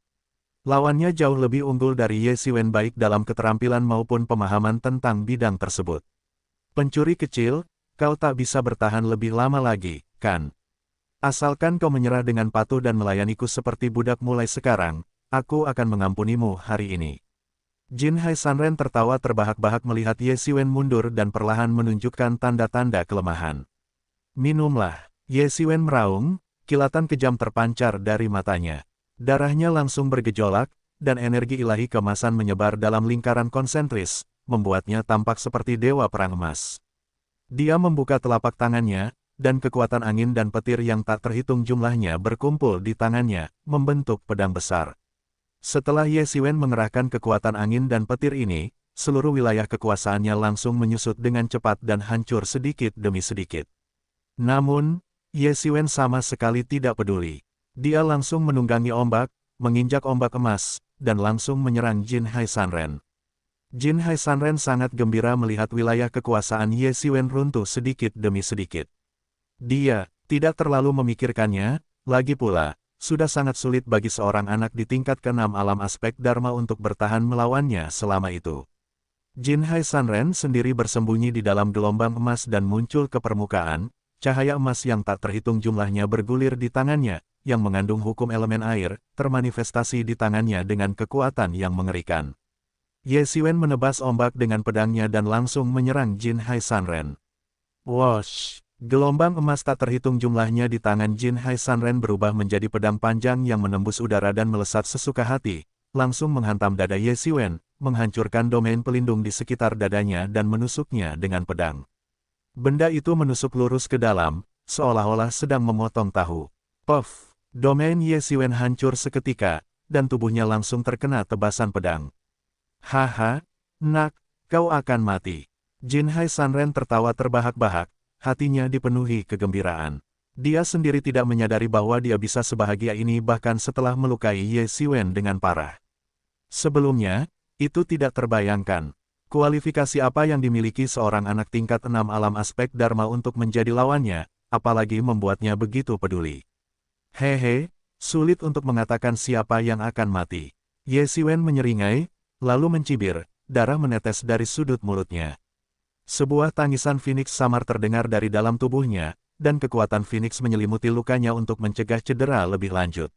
Lawannya jauh lebih unggul dari Ye Xiwen baik dalam keterampilan maupun pemahaman tentang bidang tersebut. Pencuri kecil, kau tak bisa bertahan lebih lama lagi, kan? Asalkan kau menyerah dengan patuh dan melayaniku seperti budak mulai sekarang, aku akan mengampunimu hari ini. Jin Hai Sanren tertawa terbahak-bahak melihat Ye Xiwen mundur dan perlahan menunjukkan tanda-tanda kelemahan. Minumlah, Ye Xiwen meraung, kilatan kejam terpancar dari matanya. Darahnya langsung bergejolak, dan energi ilahi kemasan menyebar dalam lingkaran konsentris, membuatnya tampak seperti dewa perang emas. Dia membuka telapak tangannya, dan kekuatan angin dan petir yang tak terhitung jumlahnya berkumpul di tangannya, membentuk pedang besar. Setelah Ye Xiwen mengerahkan kekuatan angin dan petir ini, seluruh wilayah kekuasaannya langsung menyusut dengan cepat dan hancur sedikit demi sedikit. Namun, Ye Xiwen sama sekali tidak peduli. Dia langsung menunggangi ombak, menginjak ombak emas, dan langsung menyerang Jin Hai Sanren. Jin Hai Sanren sangat gembira melihat wilayah kekuasaan Ye Xiwen runtuh sedikit demi sedikit. Dia tidak terlalu memikirkannya, lagi pula, sudah sangat sulit bagi seorang anak di tingkat ke-6 alam aspek Dharma untuk bertahan melawannya selama itu. Jin Hai Sanren sendiri bersembunyi di dalam gelombang emas dan muncul ke permukaan, cahaya emas yang tak terhitung jumlahnya bergulir di tangannya, yang mengandung hukum elemen air, termanifestasi di tangannya dengan kekuatan yang mengerikan. Ye Xiwen menebas ombak dengan pedangnya dan langsung menyerang Jin Hai Sanren. Wosh! Gelombang emas tak terhitung jumlahnya di tangan Jin Hai Sanren berubah menjadi pedang panjang yang menembus udara dan melesat sesuka hati, langsung menghantam dada Ye Xiwen, menghancurkan domain pelindung di sekitar dadanya dan menusuknya dengan pedang. Benda itu menusuk lurus ke dalam, seolah-olah sedang memotong tahu. Puff! Domain Ye Xiwen hancur seketika, dan tubuhnya langsung terkena tebasan pedang. Haha, nak, kau akan mati. Jin Hai Sanren tertawa terbahak-bahak, hatinya dipenuhi kegembiraan. Dia sendiri tidak menyadari bahwa dia bisa sebahagia ini bahkan setelah melukai Ye Xiwen dengan parah. Sebelumnya, itu tidak terbayangkan. Kualifikasi apa yang dimiliki seorang anak tingkat 6 alam aspek Dharma untuk menjadi lawannya, apalagi membuatnya begitu peduli. Hehe, sulit untuk mengatakan siapa yang akan mati. Ye Xiwen menyeringai, lalu mencibir, darah menetes dari sudut mulutnya. Sebuah tangisan Phoenix samar terdengar dari dalam tubuhnya, dan kekuatan Phoenix menyelimuti lukanya untuk mencegah cedera lebih lanjut.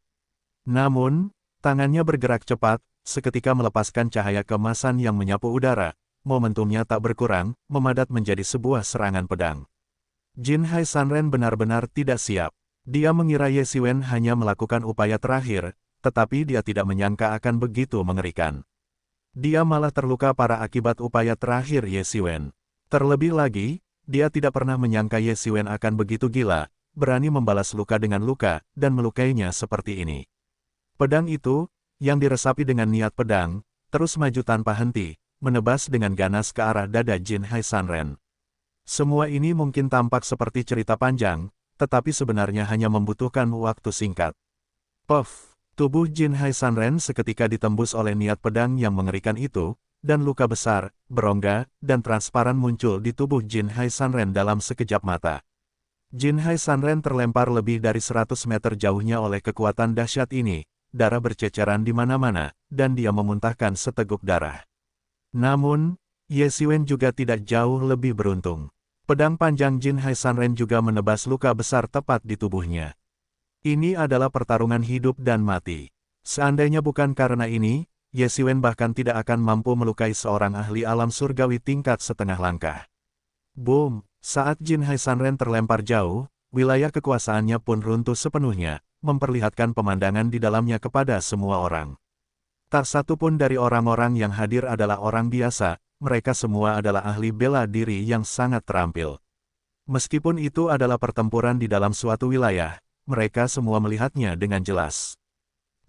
Namun, tangannya bergerak cepat, seketika melepaskan cahaya kemasan yang menyapu udara, momentumnya tak berkurang, memadat menjadi sebuah serangan pedang. Jin Hai Sanren benar-benar tidak siap. Dia mengira Ye Xiwen hanya melakukan upaya terakhir, tetapi dia tidak menyangka akan begitu mengerikan. Dia malah terluka parah akibat upaya terakhir Ye Xiwen. Terlebih lagi, dia tidak pernah menyangka Ye Xiwen akan begitu gila, berani membalas luka dengan luka, dan melukainya seperti ini. Pedang itu, yang diresapi dengan niat pedang, terus maju tanpa henti, menebas dengan ganas ke arah dada Jin Hai Sanren. Semua ini mungkin tampak seperti cerita panjang, tetapi sebenarnya hanya membutuhkan waktu singkat. Puff! Tubuh Jin Hai Sanren seketika ditembus oleh niat pedang yang mengerikan itu, dan luka besar, berongga, dan transparan muncul di tubuh Jin Hai Sanren dalam sekejap mata. Jin Hai Sanren terlempar lebih dari 100 meter jauhnya oleh kekuatan dahsyat ini, darah berceceran di mana-mana, dan dia memuntahkan seteguk darah. Namun, Ye Xiwen juga tidak jauh lebih beruntung. Pedang panjang Jin Hai Sanren juga menebas luka besar tepat di tubuhnya. Ini adalah pertarungan hidup dan mati. Seandainya bukan karena ini, Ye Xiwen bahkan tidak akan mampu melukai seorang ahli alam surgawi tingkat setengah langkah. Boom! Saat Jin Hai Sanren terlempar jauh, wilayah kekuasaannya pun runtuh sepenuhnya, memperlihatkan pemandangan di dalamnya kepada semua orang. Tak satu pun dari orang-orang yang hadir adalah orang biasa, mereka semua adalah ahli bela diri yang sangat terampil. Meskipun itu adalah pertempuran di dalam suatu wilayah, mereka semua melihatnya dengan jelas.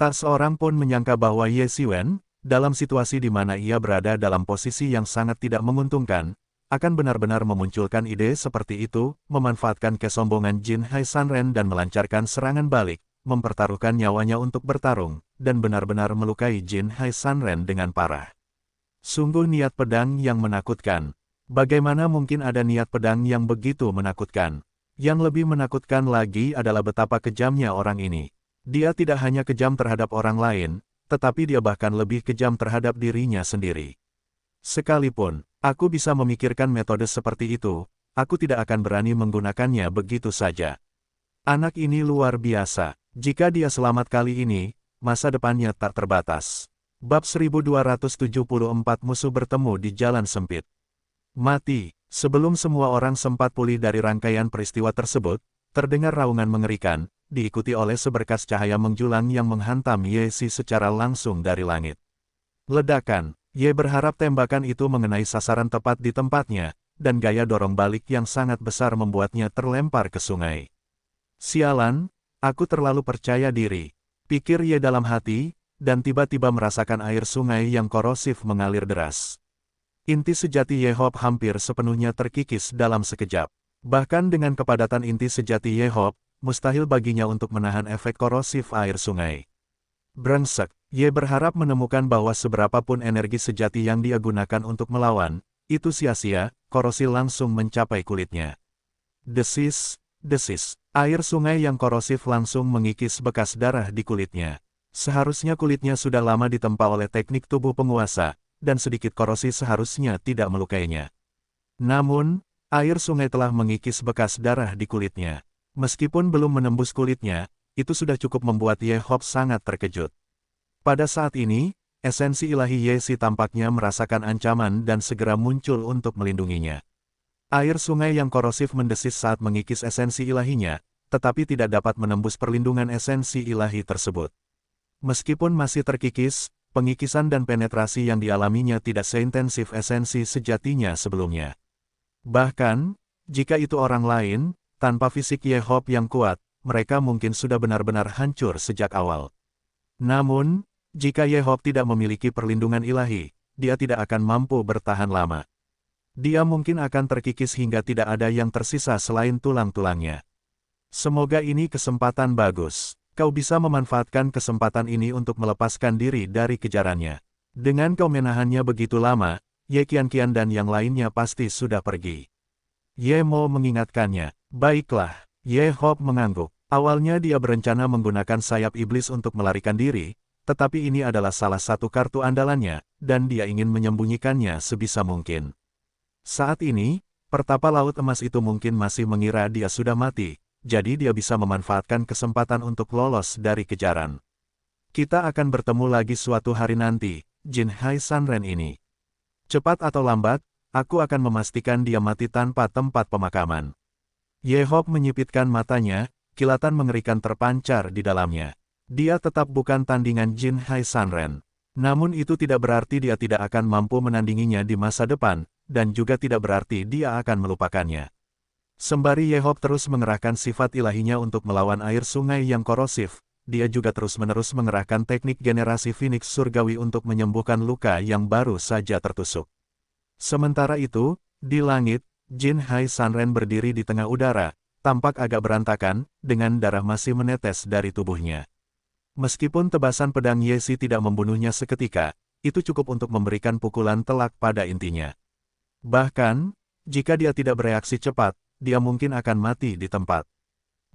Tak seorang pun menyangka bahwa Ye Xiwen, dalam situasi di mana ia berada dalam posisi yang sangat tidak menguntungkan, akan benar-benar memunculkan ide seperti itu, memanfaatkan kesombongan Jin Hai Sanren dan melancarkan serangan balik, mempertaruhkan nyawanya untuk bertarung, dan benar-benar melukai Jin Hai Sanren dengan parah. Sungguh niat pedang yang menakutkan. Bagaimana mungkin ada niat pedang yang begitu menakutkan? Yang lebih menakutkan lagi adalah betapa kejamnya orang ini. Dia tidak hanya kejam terhadap orang lain, tetapi dia bahkan lebih kejam terhadap dirinya sendiri. Sekalipun aku bisa memikirkan metode seperti itu, aku tidak akan berani menggunakannya begitu saja. Anak ini luar biasa. Jika dia selamat kali ini, masa depannya tak terbatas. Bab 1274 musuh bertemu di jalan sempit. Mati. Sebelum semua orang sempat pulih dari rangkaian peristiwa tersebut, terdengar raungan mengerikan, diikuti oleh seberkas cahaya menjulang yang menghantam Ye Si secara langsung dari langit. Ledakan. Ye berharap tembakan itu mengenai sasaran tepat di tempatnya, dan gaya dorong balik yang sangat besar membuatnya terlempar ke sungai. Sialan, aku terlalu percaya diri, pikir Ye dalam hati, dan tiba-tiba merasakan air sungai yang korosif mengalir deras. Inti sejati Ye Hop hampir sepenuhnya terkikis dalam sekejap. Bahkan dengan kepadatan inti sejati Ye Hop, mustahil baginya untuk menahan efek korosif air sungai. Brengsek. Ye berharap menemukan bahwa seberapapun energi sejati yang dia gunakan untuk melawan, itu sia-sia, korosi langsung mencapai kulitnya. Desis, desis. Air sungai yang korosif langsung mengikis bekas darah di kulitnya. Seharusnya kulitnya sudah lama ditempa oleh teknik tubuh penguasa, dan sedikit korosi seharusnya tidak melukainya. Namun, air sungai telah mengikis bekas darah di kulitnya. Meskipun belum menembus kulitnya, itu sudah cukup membuat Ye Hop sangat terkejut. Pada saat ini, esensi ilahi Ye Si tampaknya merasakan ancaman dan segera muncul untuk melindunginya. Air sungai yang korosif mendesis saat mengikis esensi ilahinya, tetapi tidak dapat menembus perlindungan esensi ilahi tersebut. Meskipun masih terkikis, pengikisan dan penetrasi yang dialaminya tidak seintensif esensi sejatinya sebelumnya. Bahkan, jika itu orang lain, tanpa fisik Ye Hop yang kuat, mereka mungkin sudah benar-benar hancur sejak awal. Namun, jika Ye Hop tidak memiliki perlindungan ilahi, dia tidak akan mampu bertahan lama. Dia mungkin akan terkikis hingga tidak ada yang tersisa selain tulang-tulangnya. Semoga ini kesempatan bagus. Kau bisa memanfaatkan kesempatan ini untuk melepaskan diri dari kejarannya. Dengan kau menahannya begitu lama, Ye Qianqian dan yang lainnya pasti sudah pergi. Ye Mo mengingatkannya. Baiklah, Ye Hop mengangguk. Awalnya dia berencana menggunakan sayap iblis untuk melarikan diri, tetapi ini adalah salah satu kartu andalannya, dan dia ingin menyembunyikannya sebisa mungkin. Saat ini, pertapa laut emas itu mungkin masih mengira dia sudah mati, jadi dia bisa memanfaatkan kesempatan untuk lolos dari kejaran. Kita akan bertemu lagi suatu hari nanti, Jin Hai Sanren ini. Cepat atau lambat, aku akan memastikan dia mati tanpa tempat pemakaman. Ye Hop menyipitkan matanya, kilatan mengerikan terpancar di dalamnya. Dia tetap bukan tandingan Jin Hai Sanren. Namun itu tidak berarti dia tidak akan mampu menandinginya di masa depan, dan juga tidak berarti dia akan melupakannya. Sembari Ye Hop terus mengerahkan sifat ilahinya untuk melawan air sungai yang korosif, dia juga terus-menerus mengerahkan teknik generasi Phoenix Surgawi untuk menyembuhkan luka yang baru saja tertusuk. Sementara itu, di langit, Jin Hai Sanren berdiri di tengah udara, tampak agak berantakan, dengan darah masih menetes dari tubuhnya. Meskipun tebasan pedang Ye Si tidak membunuhnya seketika, itu cukup untuk memberikan pukulan telak pada intinya. Bahkan, jika dia tidak bereaksi cepat, dia mungkin akan mati di tempat.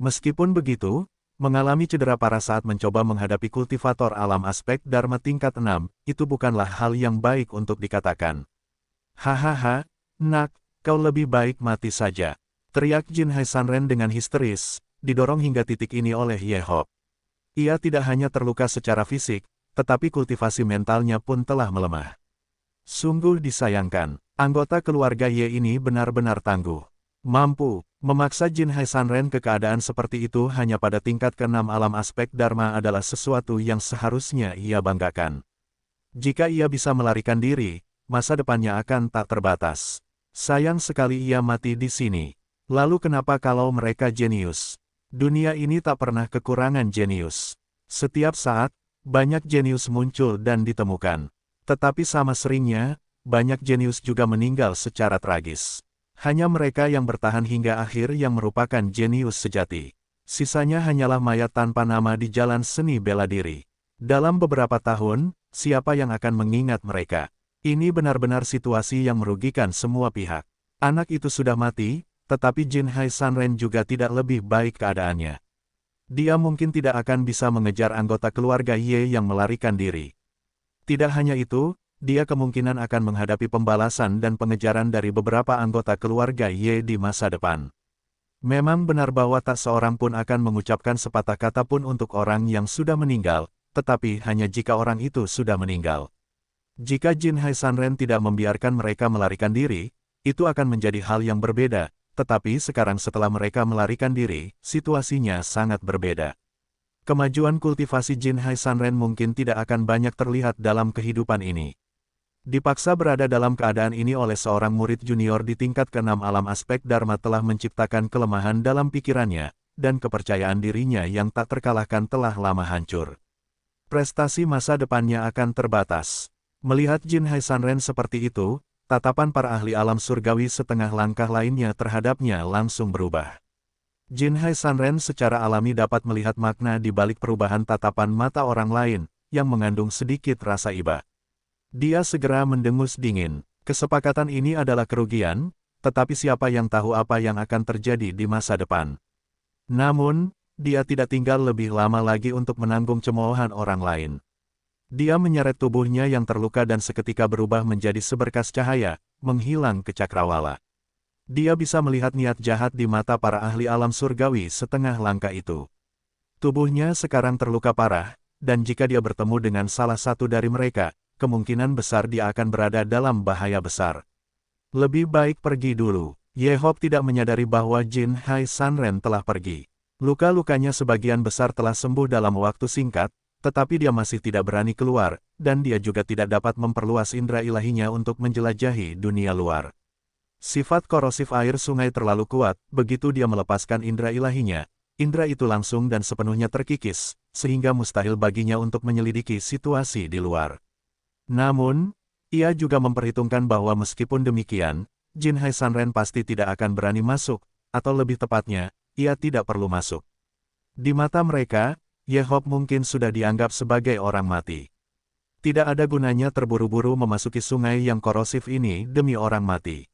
Meskipun begitu, mengalami cedera parah saat mencoba menghadapi kultivator alam aspek Dharma tingkat 6, itu bukanlah hal yang baik untuk dikatakan. Hahaha, nak, kau lebih baik mati saja. Teriak Jin Hai Sanren dengan histeris, didorong hingga titik ini oleh Ye Hop. Ia tidak hanya terluka secara fisik, tetapi kultivasi mentalnya pun telah melemah. Sungguh disayangkan, anggota keluarga Ye ini benar-benar tangguh. Mampu memaksa Jin Hai Sanren ke keadaan seperti itu hanya pada tingkat ke-6 alam aspek Dharma adalah sesuatu yang seharusnya ia banggakan. Jika ia bisa melarikan diri, masa depannya akan tak terbatas. Sayang sekali ia mati di sini. Lalu kenapa kalau mereka jenius? Dunia ini tak pernah kekurangan jenius. Setiap saat, banyak jenius muncul dan ditemukan. Tetapi sama seringnya, banyak jenius juga meninggal secara tragis. Hanya mereka yang bertahan hingga akhir yang merupakan jenius sejati. Sisanya hanyalah mayat tanpa nama di jalan seni bela diri. Dalam beberapa tahun, siapa yang akan mengingat mereka? Ini benar-benar situasi yang merugikan semua pihak. Anak itu sudah mati, tetapi Jin Hai Sanren juga tidak lebih baik keadaannya. Dia mungkin tidak akan bisa mengejar anggota keluarga Ye yang melarikan diri. Tidak hanya itu, dia kemungkinan akan menghadapi pembalasan dan pengejaran dari beberapa anggota keluarga Ye di masa depan. Memang benar bahwa tak seorang pun akan mengucapkan sepatah kata pun untuk orang yang sudah meninggal, tetapi hanya jika orang itu sudah meninggal. Jika Jin Hai Sanren tidak membiarkan mereka melarikan diri, itu akan menjadi hal yang berbeda, tetapi sekarang setelah mereka melarikan diri, situasinya sangat berbeda. Kemajuan kultivasi Jin Hai Sanren mungkin tidak akan banyak terlihat dalam kehidupan ini. Dipaksa berada dalam keadaan ini oleh seorang murid junior di tingkat ke-6 alam aspek Dharma telah menciptakan kelemahan dalam pikirannya, dan kepercayaan dirinya yang tak terkalahkan telah lama hancur. Prestasi masa depannya akan terbatas. Melihat Jin Hai Sanren seperti itu, tatapan para ahli alam surgawi setengah langkah lainnya terhadapnya langsung berubah. Jin Hai Sanren secara alami dapat melihat makna di balik perubahan tatapan mata orang lain, yang mengandung sedikit rasa iba. Dia segera mendengus dingin. Kesepakatan ini adalah kerugian, tetapi siapa yang tahu apa yang akan terjadi di masa depan. Namun, dia tidak tinggal lebih lama lagi untuk menanggung cemoohan orang lain. Dia menyeret tubuhnya yang terluka dan seketika berubah menjadi seberkas cahaya, menghilang ke cakrawala. Dia bisa melihat niat jahat di mata para ahli alam surgawi setengah langkah itu. Tubuhnya sekarang terluka parah, dan jika dia bertemu dengan salah satu dari mereka, kemungkinan besar dia akan berada dalam bahaya besar. Lebih baik pergi dulu. Ye-Hop tidak menyadari bahwa Jin Hai Sanren telah pergi. Luka-lukanya sebagian besar telah sembuh dalam waktu singkat, tetapi dia masih tidak berani keluar, dan dia juga tidak dapat memperluas indera ilahinya untuk menjelajahi dunia luar. Sifat korosif air sungai terlalu kuat, begitu dia melepaskan indera ilahinya, indera itu langsung dan sepenuhnya terkikis, sehingga mustahil baginya untuk menyelidiki situasi di luar. Namun, ia juga memperhitungkan bahwa meskipun demikian, Jin Hai Sanren pasti tidak akan berani masuk, atau lebih tepatnya, ia tidak perlu masuk. Di mata mereka, Ye-Hop mungkin sudah dianggap sebagai orang mati. Tidak ada gunanya terburu-buru memasuki sungai yang korosif ini demi orang mati.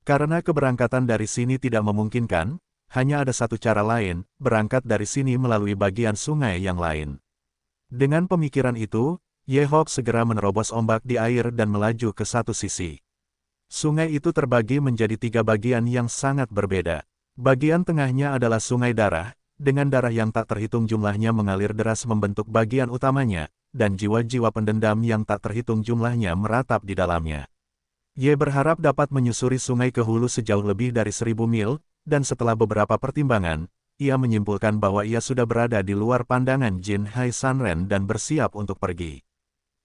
Karena keberangkatan dari sini tidak memungkinkan, hanya ada satu cara lain, berangkat dari sini melalui bagian sungai yang lain. Dengan pemikiran itu, Ye-Hop segera menerobos ombak di air dan melaju ke satu sisi. Sungai itu terbagi menjadi 3 bagian yang sangat berbeda. Bagian tengahnya adalah sungai darah, dengan darah yang tak terhitung jumlahnya mengalir deras membentuk bagian utamanya, dan jiwa-jiwa pendendam yang tak terhitung jumlahnya meratap di dalamnya. Ye berharap dapat menyusuri sungai ke hulu sejauh lebih dari 1000 mil, dan setelah beberapa pertimbangan, ia menyimpulkan bahwa ia sudah berada di luar pandangan Jin Hai Sanren dan bersiap untuk pergi.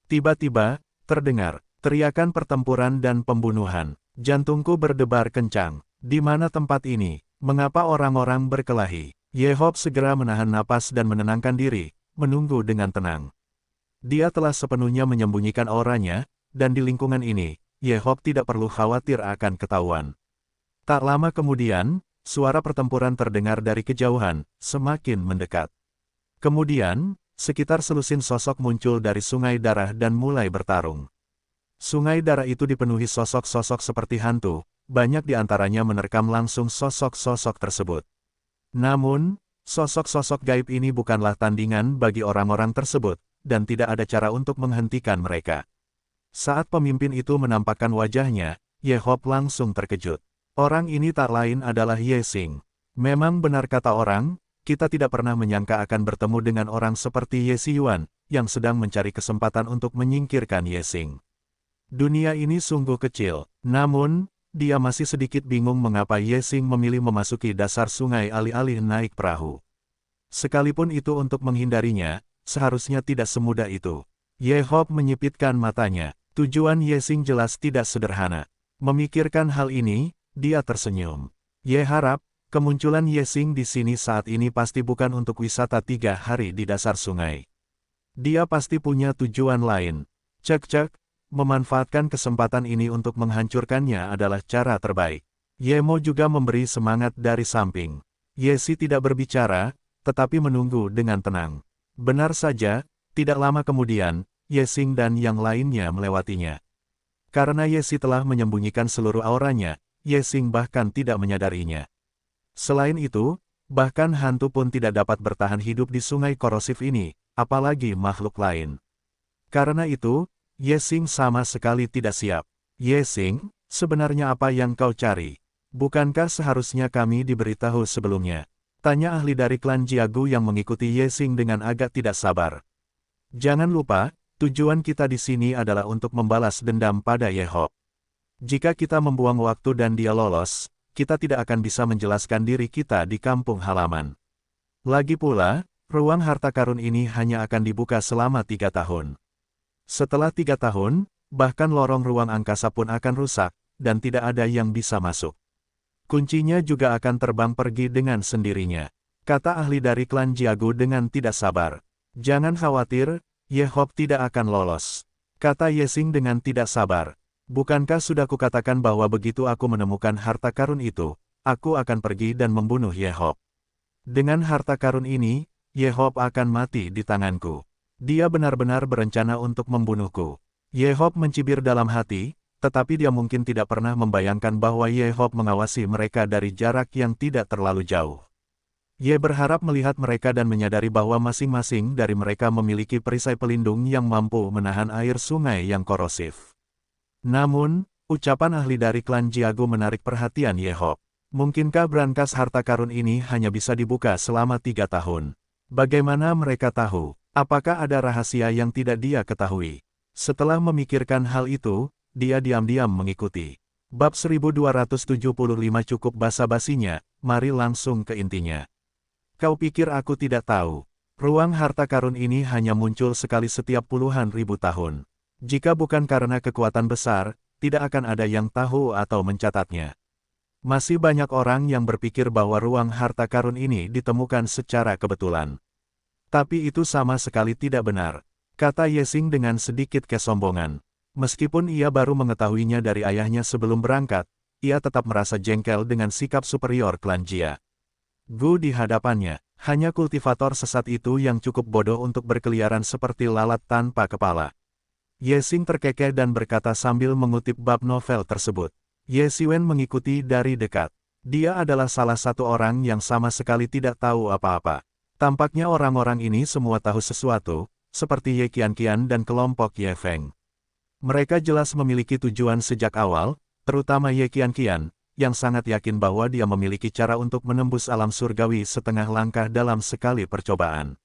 Tiba-tiba, terdengar teriakan pertempuran dan pembunuhan. Jantungku berdebar kencang. Di mana tempat ini? Mengapa orang-orang berkelahi? Ye-Hop segera menahan napas dan menenangkan diri, menunggu dengan tenang. Dia telah sepenuhnya menyembunyikan auranya, dan di lingkungan ini, Ye-Hop tidak perlu khawatir akan ketahuan. Tak lama kemudian, suara pertempuran terdengar dari kejauhan, semakin mendekat. Kemudian, sekitar selusin sosok muncul dari sungai darah dan mulai bertarung. Sungai darah itu dipenuhi sosok-sosok seperti hantu, banyak di antaranya menerkam langsung sosok-sosok tersebut. Namun, sosok-sosok gaib ini bukanlah tandingan bagi orang-orang tersebut, dan tidak ada cara untuk menghentikan mereka. Saat pemimpin itu menampakkan wajahnya, Ye-Hop langsung terkejut. Orang ini tak lain adalah Ye Xing. Memang benar kata orang, kita tidak pernah menyangka akan bertemu dengan orang seperti Ye Xiyuan, yang sedang mencari kesempatan untuk menyingkirkan Ye Xing. Dunia ini sungguh kecil, namun, dia masih sedikit bingung mengapa Ye Xing memilih memasuki dasar sungai alih-alih naik perahu. Sekalipun itu untuk menghindarinya, seharusnya tidak semudah itu. Ye-Hop menyipitkan matanya. Tujuan Ye Xing jelas tidak sederhana. Memikirkan hal ini, dia tersenyum. Ye harap, kemunculan Ye Xing di sini saat ini pasti bukan untuk wisata 3 hari di dasar sungai. Dia pasti punya tujuan lain. Cek-cek, memanfaatkan kesempatan ini untuk menghancurkannya adalah cara terbaik. Yemo juga memberi semangat dari samping. Yesi tidak berbicara, tetapi menunggu dengan tenang. Benar saja, tidak lama kemudian, Yesing dan yang lainnya melewatinya. Karena Yesi telah menyembunyikan seluruh auranya, Yesing bahkan tidak menyadarinya. Selain itu, bahkan hantu pun tidak dapat bertahan hidup di sungai korosif ini, apalagi makhluk lain. Karena itu, Yesing sama sekali tidak siap. Yesing, sebenarnya apa yang kau cari? Bukankah seharusnya kami diberitahu sebelumnya? Tanya ahli dari klan Jiagu yang mengikuti Yesing dengan agak tidak sabar. Jangan lupa, tujuan kita di sini adalah untuk membalas dendam pada Yehop. Jika kita membuang waktu dan dia lolos, kita tidak akan bisa menjelaskan diri kita di kampung halaman. Lagi pula, ruang harta karun ini hanya akan dibuka selama 3 tahun. Setelah 3 tahun, bahkan lorong ruang angkasa pun akan rusak, dan tidak ada yang bisa masuk. Kuncinya juga akan terbang pergi dengan sendirinya. Kata ahli dari klan Jiagu dengan tidak sabar. Jangan khawatir, Yehop tidak akan lolos. Kata Yesing dengan tidak sabar. Bukankah sudah kukatakan bahwa begitu aku menemukan harta karun itu, aku akan pergi dan membunuh Yehop. Dengan harta karun ini, Yehop akan mati di tanganku. Dia benar-benar berencana untuk membunuhku. Yehop mencibir dalam hati, tetapi dia mungkin tidak pernah membayangkan bahwa Yehop mengawasi mereka dari jarak yang tidak terlalu jauh. Ye berharap melihat mereka dan menyadari bahwa masing-masing dari mereka memiliki perisai pelindung yang mampu menahan air sungai yang korosif. Namun, ucapan ahli dari klan Jiagu menarik perhatian Yehop. Mungkinkah brankas harta karun ini hanya bisa dibuka selama 3 tahun? Bagaimana mereka tahu? Apakah ada rahasia yang tidak dia ketahui? Setelah memikirkan hal itu, dia diam-diam mengikuti. Bab 1275 cukup basa-basinya, mari langsung ke intinya. Kau pikir aku tidak tahu? Ruang harta karun ini hanya muncul sekali setiap puluhan ribu tahun. Jika bukan karena kekuatan besar, tidak akan ada yang tahu atau mencatatnya. Masih banyak orang yang berpikir bahwa ruang harta karun ini ditemukan secara kebetulan. Tapi itu sama sekali tidak benar, kata Yesing dengan sedikit kesombongan. Meskipun ia baru mengetahuinya dari ayahnya sebelum berangkat, ia tetap merasa jengkel dengan sikap superior klan Jia. Gu di hadapannya, hanya kultivator sesat itu yang cukup bodoh untuk berkeliaran seperti lalat tanpa kepala. Yesing terkekeh dan berkata sambil mengutip bab novel tersebut. Yesiwen mengikuti dari dekat. Dia adalah salah satu orang yang sama sekali tidak tahu apa-apa. Tampaknya orang-orang ini semua tahu sesuatu, seperti Ye Qianqian dan kelompok Ye Feng. Mereka jelas memiliki tujuan sejak awal, terutama Ye Qianqian, yang sangat yakin bahwa dia memiliki cara untuk menembus alam surgawi setengah langkah dalam sekali percobaan.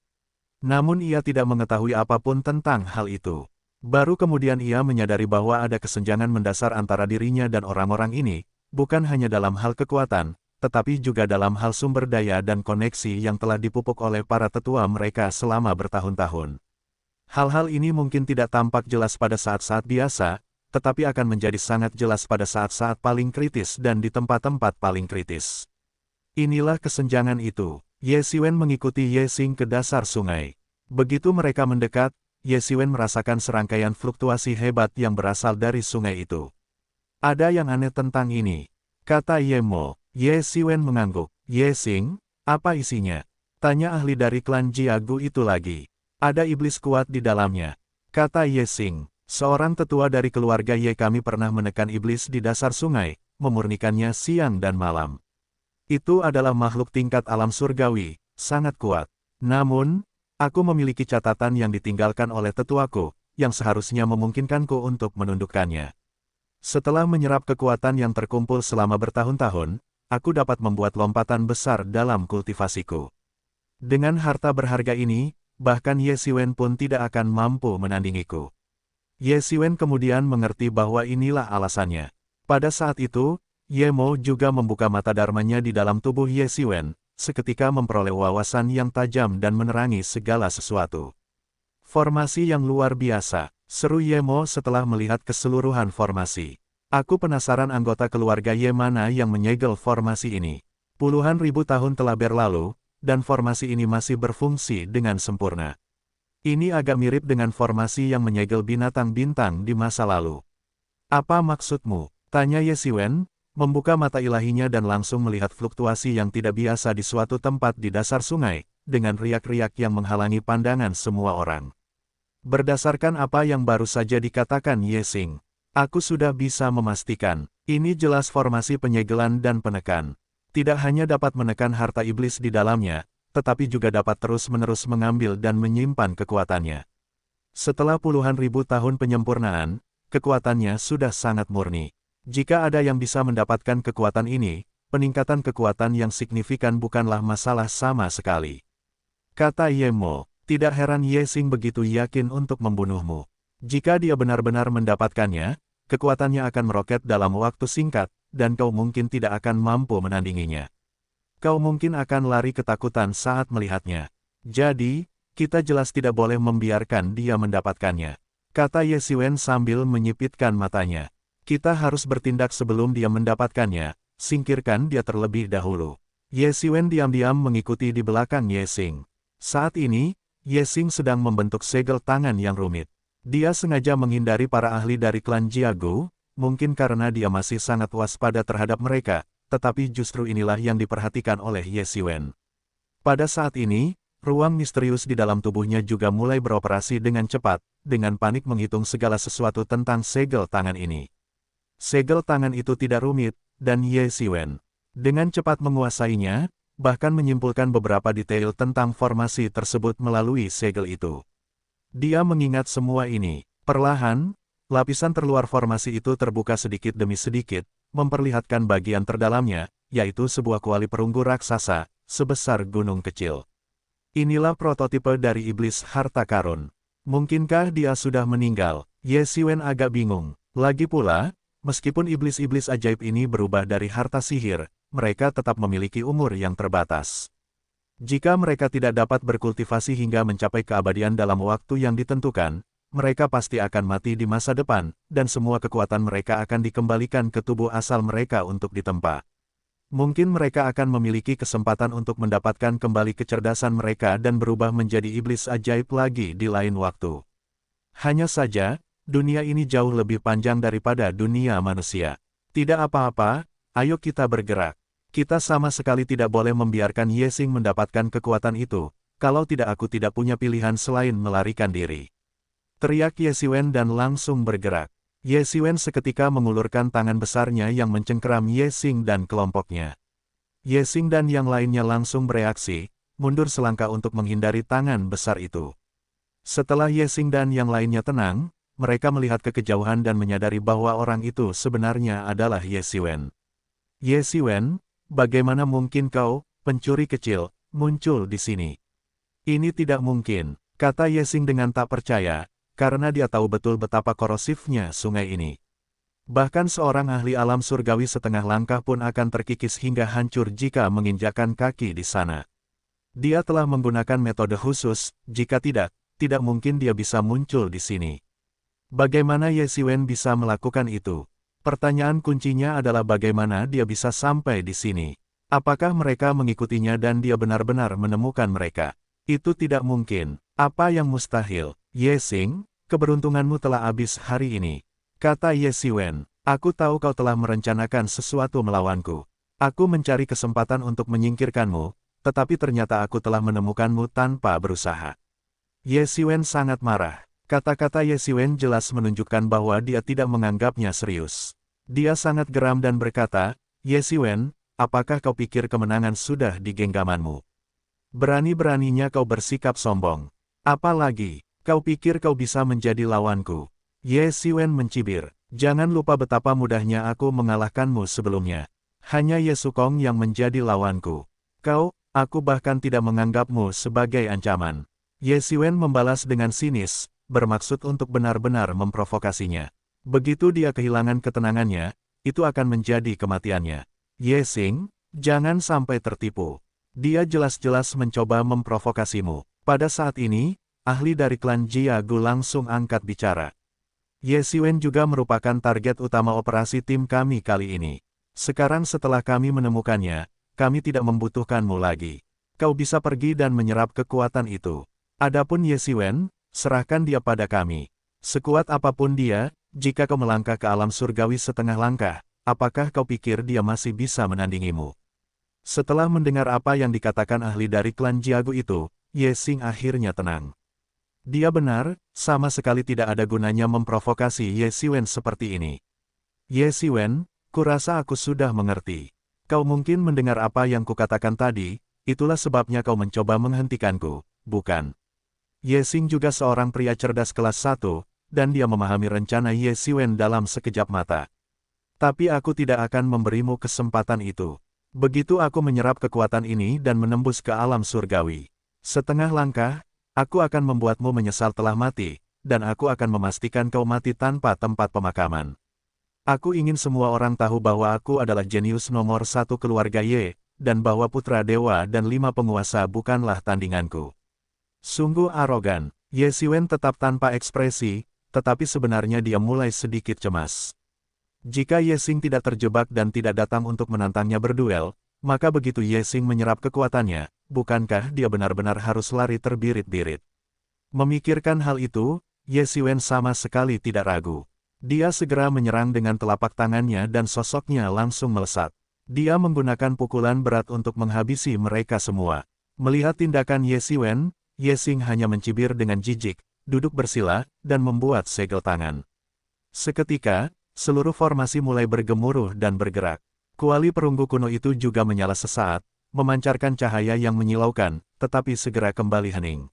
Namun ia tidak mengetahui apapun tentang hal itu. Baru kemudian ia menyadari bahwa ada kesenjangan mendasar antara dirinya dan orang-orang ini, bukan hanya dalam hal kekuatan, tetapi juga dalam hal sumber daya dan koneksi yang telah dipupuk oleh para tetua mereka selama bertahun-tahun. Hal-hal ini mungkin tidak tampak jelas pada saat-saat biasa, tetapi akan menjadi sangat jelas pada saat-saat paling kritis dan di tempat-tempat paling kritis. Inilah kesenjangan itu. Yesiwen mengikuti Yesing ke dasar sungai. Begitu mereka mendekat, Yesiwen merasakan serangkaian fluktuasi hebat yang berasal dari sungai itu. Ada yang aneh tentang ini, kata Yemo. Yesiwen mengangguk. Yesing, apa isinya? Tanya ahli dari klan Jiagu itu lagi. Ada iblis kuat di dalamnya, kata Yesing. Seorang tetua dari keluarga Ye kami pernah menekan iblis di dasar sungai, memurnikannya siang dan malam. Itu adalah makhluk tingkat alam surgawi, sangat kuat. Namun, aku memiliki catatan yang ditinggalkan oleh tetuaku, yang seharusnya memungkinkanku untuk menundukkannya. Setelah menyerap kekuatan yang terkumpul selama bertahun-tahun, aku dapat membuat lompatan besar dalam kultivasiku. Dengan harta berharga ini, bahkan Yesiwen pun tidak akan mampu menandingiku. Yesiwen kemudian mengerti bahwa inilah alasannya. Pada saat itu, Yemo juga membuka mata dharmanya di dalam tubuh Yesiwen, seketika memperoleh wawasan yang tajam dan menerangi segala sesuatu. Formasi yang luar biasa, seru Yemo setelah melihat keseluruhan formasi. Aku penasaran anggota keluarga Ye mana yang menyegel formasi ini. Puluhan ribu tahun telah berlalu, dan formasi ini masih berfungsi dengan sempurna. Ini agak mirip dengan formasi yang menyegel binatang bintang di masa lalu. Apa maksudmu? Tanya Ye Xiwen, membuka mata ilahinya dan langsung melihat fluktuasi yang tidak biasa di suatu tempat di dasar sungai, dengan riak-riak yang menghalangi pandangan semua orang. Berdasarkan apa yang baru saja dikatakan Ye Xing, aku sudah bisa memastikan, ini jelas formasi penyegelan dan penekan. Tidak hanya dapat menekan harta iblis di dalamnya, tetapi juga dapat terus-menerus mengambil dan menyimpan kekuatannya. Setelah puluhan ribu tahun penyempurnaan, kekuatannya sudah sangat murni. Jika ada yang bisa mendapatkan kekuatan ini, peningkatan kekuatan yang signifikan bukanlah masalah sama sekali. Kata Ye Mo, tidak heran Ye Xing begitu yakin untuk membunuhmu. Jika dia benar-benar mendapatkannya, kekuatannya akan meroket dalam waktu singkat, dan kau mungkin tidak akan mampu menandinginya. Kau mungkin akan lari ketakutan saat melihatnya. Jadi, kita jelas tidak boleh membiarkan dia mendapatkannya. Kata Ye Xiwen sambil menyipitkan matanya. Kita harus bertindak sebelum dia mendapatkannya, singkirkan dia terlebih dahulu. Ye Xiwen diam-diam mengikuti di belakang Ye Xing. Saat ini, Ye Xing sedang membentuk segel tangan yang rumit. Dia sengaja menghindari para ahli dari klan Jiagu, mungkin karena dia masih sangat waspada terhadap mereka, tetapi justru inilah yang diperhatikan oleh Ye Xiwen. Pada saat ini, ruang misterius di dalam tubuhnya juga mulai beroperasi dengan cepat, dengan panik menghitung segala sesuatu tentang segel tangan ini. Segel tangan itu tidak rumit, dan Ye Xiwen dengan cepat menguasainya, bahkan menyimpulkan beberapa detail tentang formasi tersebut melalui segel itu. Dia mengingat semua ini. Perlahan, lapisan terluar formasi itu terbuka sedikit demi sedikit, memperlihatkan bagian terdalamnya, yaitu sebuah kuali perunggu raksasa, sebesar gunung kecil. Inilah prototipe dari iblis harta karun. Mungkinkah dia sudah meninggal? Ye Xiwen agak bingung. Lagi pula, meskipun iblis-iblis ajaib ini berubah dari harta sihir, mereka tetap memiliki umur yang terbatas. Jika mereka tidak dapat berkultivasi hingga mencapai keabadian dalam waktu yang ditentukan, mereka pasti akan mati di masa depan, dan semua kekuatan mereka akan dikembalikan ke tubuh asal mereka untuk ditempa. Mungkin mereka akan memiliki kesempatan untuk mendapatkan kembali kecerdasan mereka dan berubah menjadi iblis ajaib lagi di lain waktu. Hanya saja, dunia ini jauh lebih panjang daripada dunia manusia. Tidak apa-apa, ayo kita bergerak. Kita sama sekali tidak boleh membiarkan Ye Xing mendapatkan kekuatan itu, kalau tidak aku tidak punya pilihan selain melarikan diri. Teriak Ye Xiwen dan langsung bergerak. Ye Xiwen seketika mengulurkan tangan besarnya yang mencengkeram Ye Xing dan kelompoknya. Ye Xing dan yang lainnya langsung bereaksi, mundur selangkah untuk menghindari tangan besar itu. Setelah Ye Xing dan yang lainnya tenang, mereka melihat ke kejauhan dan menyadari bahwa orang itu sebenarnya adalah Ye Xiwen. Ye Xiwen, bagaimana mungkin kau, pencuri kecil, muncul di sini? Ini tidak mungkin, kata Ye Xing dengan tak percaya, karena dia tahu betul betapa korosifnya sungai ini. Bahkan seorang ahli alam surgawi setengah langkah pun akan terkikis hingga hancur jika menginjakkan kaki di sana. Dia telah menggunakan metode khusus, jika tidak mungkin dia bisa muncul di sini. Bagaimana Ye Xiwen bisa melakukan itu? Pertanyaan kuncinya adalah bagaimana dia bisa sampai di sini. Apakah mereka mengikutinya dan dia benar-benar menemukan mereka? Itu tidak mungkin. Apa yang mustahil? Ye Xing, keberuntunganmu telah habis hari ini. Kata Ye Xiwen, aku tahu kau telah merencanakan sesuatu melawanku. Aku mencari kesempatan untuk menyingkirkanmu, tetapi ternyata aku telah menemukanmu tanpa berusaha. Ye Xiwen sangat marah. Kata-kata Ye Xiwen jelas menunjukkan bahwa dia tidak menganggapnya serius. Dia sangat geram dan berkata, Ye Xiwen, apakah kau pikir kemenangan sudah di genggamanmu? Berani-beraninya kau bersikap sombong. Apalagi, kau pikir kau bisa menjadi lawanku? Ye Xiwen mencibir. Jangan lupa betapa mudahnya aku mengalahkanmu sebelumnya. Hanya Ye Sukong yang menjadi lawanku. Aku bahkan tidak menganggapmu sebagai ancaman. Ye Xiwen membalas dengan sinis, bermaksud untuk benar-benar memprovokasinya. Begitu dia kehilangan ketenangannya, itu akan menjadi kematiannya. Ye Xing, jangan sampai tertipu. Dia jelas-jelas mencoba memprovokasimu. Pada saat ini, ahli dari klan Jiagu langsung angkat bicara. Ye Xiwen juga merupakan target utama operasi tim kami kali ini. Sekarang setelah kami menemukannya, kami tidak membutuhkanmu lagi. Kau bisa pergi dan menyerap kekuatan itu. Adapun Ye Xiwen, serahkan dia pada kami. Sekuat apapun dia, jika kau melangkah ke alam surgawi setengah langkah, apakah kau pikir dia masih bisa menandingimu? Setelah mendengar apa yang dikatakan ahli dari klan Jiagu itu, Ye Xing akhirnya tenang. Dia benar, sama sekali tidak ada gunanya memprovokasi Ye Xiwen seperti ini. Ye Xiwen, kurasa aku sudah mengerti. Kau mungkin mendengar apa yang kukatakan tadi, itulah sebabnya kau mencoba menghentikanku, bukan? Ye Xing juga seorang pria cerdas kelas 1, dan dia memahami rencana Ye Xiwen dalam sekejap mata. Tapi aku tidak akan memberimu kesempatan itu. Begitu aku menyerap kekuatan ini dan menembus ke alam surgawi. Setengah langkah, aku akan membuatmu menyesal telah mati, dan aku akan memastikan kau mati tanpa tempat pemakaman. Aku ingin semua orang tahu bahwa aku adalah jenius nomor 1 keluarga Ye, dan bahwa putra dewa dan 5 penguasa bukanlah tandinganku. Sungguh arogan. Ye Xiwen tetap tanpa ekspresi, tetapi sebenarnya dia mulai sedikit cemas. Jika Ye Xing tidak terjebak dan tidak datang untuk menantangnya berduel, maka begitu Ye Xing menyerap kekuatannya, bukankah dia benar-benar harus lari terbirit-birit? Memikirkan hal itu, Ye Xiwen sama sekali tidak ragu. Dia segera menyerang dengan telapak tangannya dan sosoknya langsung melesat. Dia menggunakan pukulan berat untuk menghabisi mereka semua. Melihat tindakan Ye Xiwen, Ye Xing hanya mencibir dengan jijik, duduk bersila, dan membuat segel tangan. Seketika, seluruh formasi mulai bergemuruh dan bergerak. Kuali perunggu kuno itu juga menyala sesaat, memancarkan cahaya yang menyilaukan, tetapi segera kembali hening.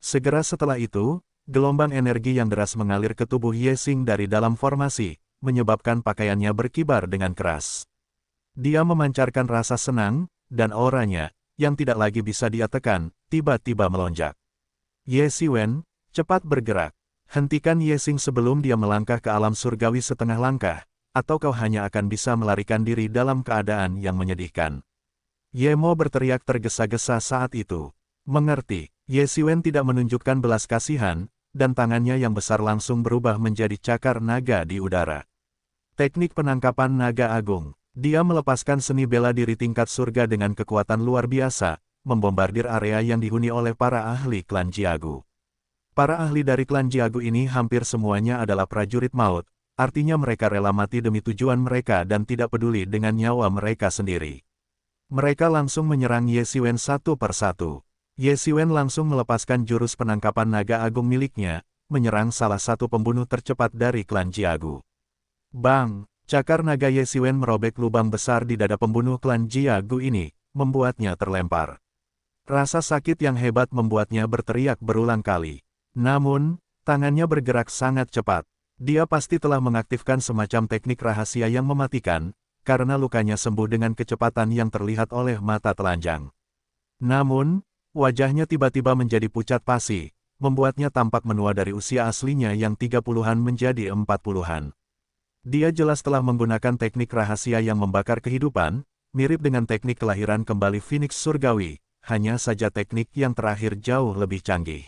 Segera setelah itu, gelombang energi yang deras mengalir ke tubuh Ye Xing dari dalam formasi, menyebabkan pakaiannya berkibar dengan keras. Dia memancarkan rasa senang, dan auranya, yang tidak lagi bisa dia tekan, tiba-tiba melonjak. Ye Xiwen, cepat bergerak. Hentikan Ye Xing sebelum dia melangkah ke alam surgawi setengah langkah, atau kau hanya akan bisa melarikan diri dalam keadaan yang menyedihkan. Ye Mo berteriak tergesa-gesa saat itu. Mengerti, Ye Xiwen tidak menunjukkan belas kasihan, dan tangannya yang besar langsung berubah menjadi cakar naga di udara. Teknik penangkapan naga agung. Dia melepaskan seni bela diri tingkat surga dengan kekuatan luar biasa, membombardir area yang dihuni oleh para ahli klan Jiagu. Para ahli dari klan Jiagu ini hampir semuanya adalah prajurit maut, artinya mereka rela mati demi tujuan mereka dan tidak peduli dengan nyawa mereka sendiri. Mereka langsung menyerang Ye Xiwen satu persatu. Ye Xiwen langsung melepaskan jurus penangkapan naga agung miliknya, menyerang salah satu pembunuh tercepat dari klan Jiagu. Bang! Cakar naga Ye Xiwen merobek lubang besar di dada pembunuh klan Jiagu ini, membuatnya terlempar. Rasa sakit yang hebat membuatnya berteriak berulang kali. Namun, tangannya bergerak sangat cepat. Dia pasti telah mengaktifkan semacam teknik rahasia yang mematikan, karena lukanya sembuh dengan kecepatan yang terlihat oleh mata telanjang. Namun, wajahnya tiba-tiba menjadi pucat pasi, membuatnya tampak menua dari usia aslinya yang 30-an menjadi 40-an. Dia jelas telah menggunakan teknik rahasia yang membakar kehidupan, mirip dengan teknik kelahiran kembali Phoenix Surgawi, hanya saja teknik yang terakhir jauh lebih canggih.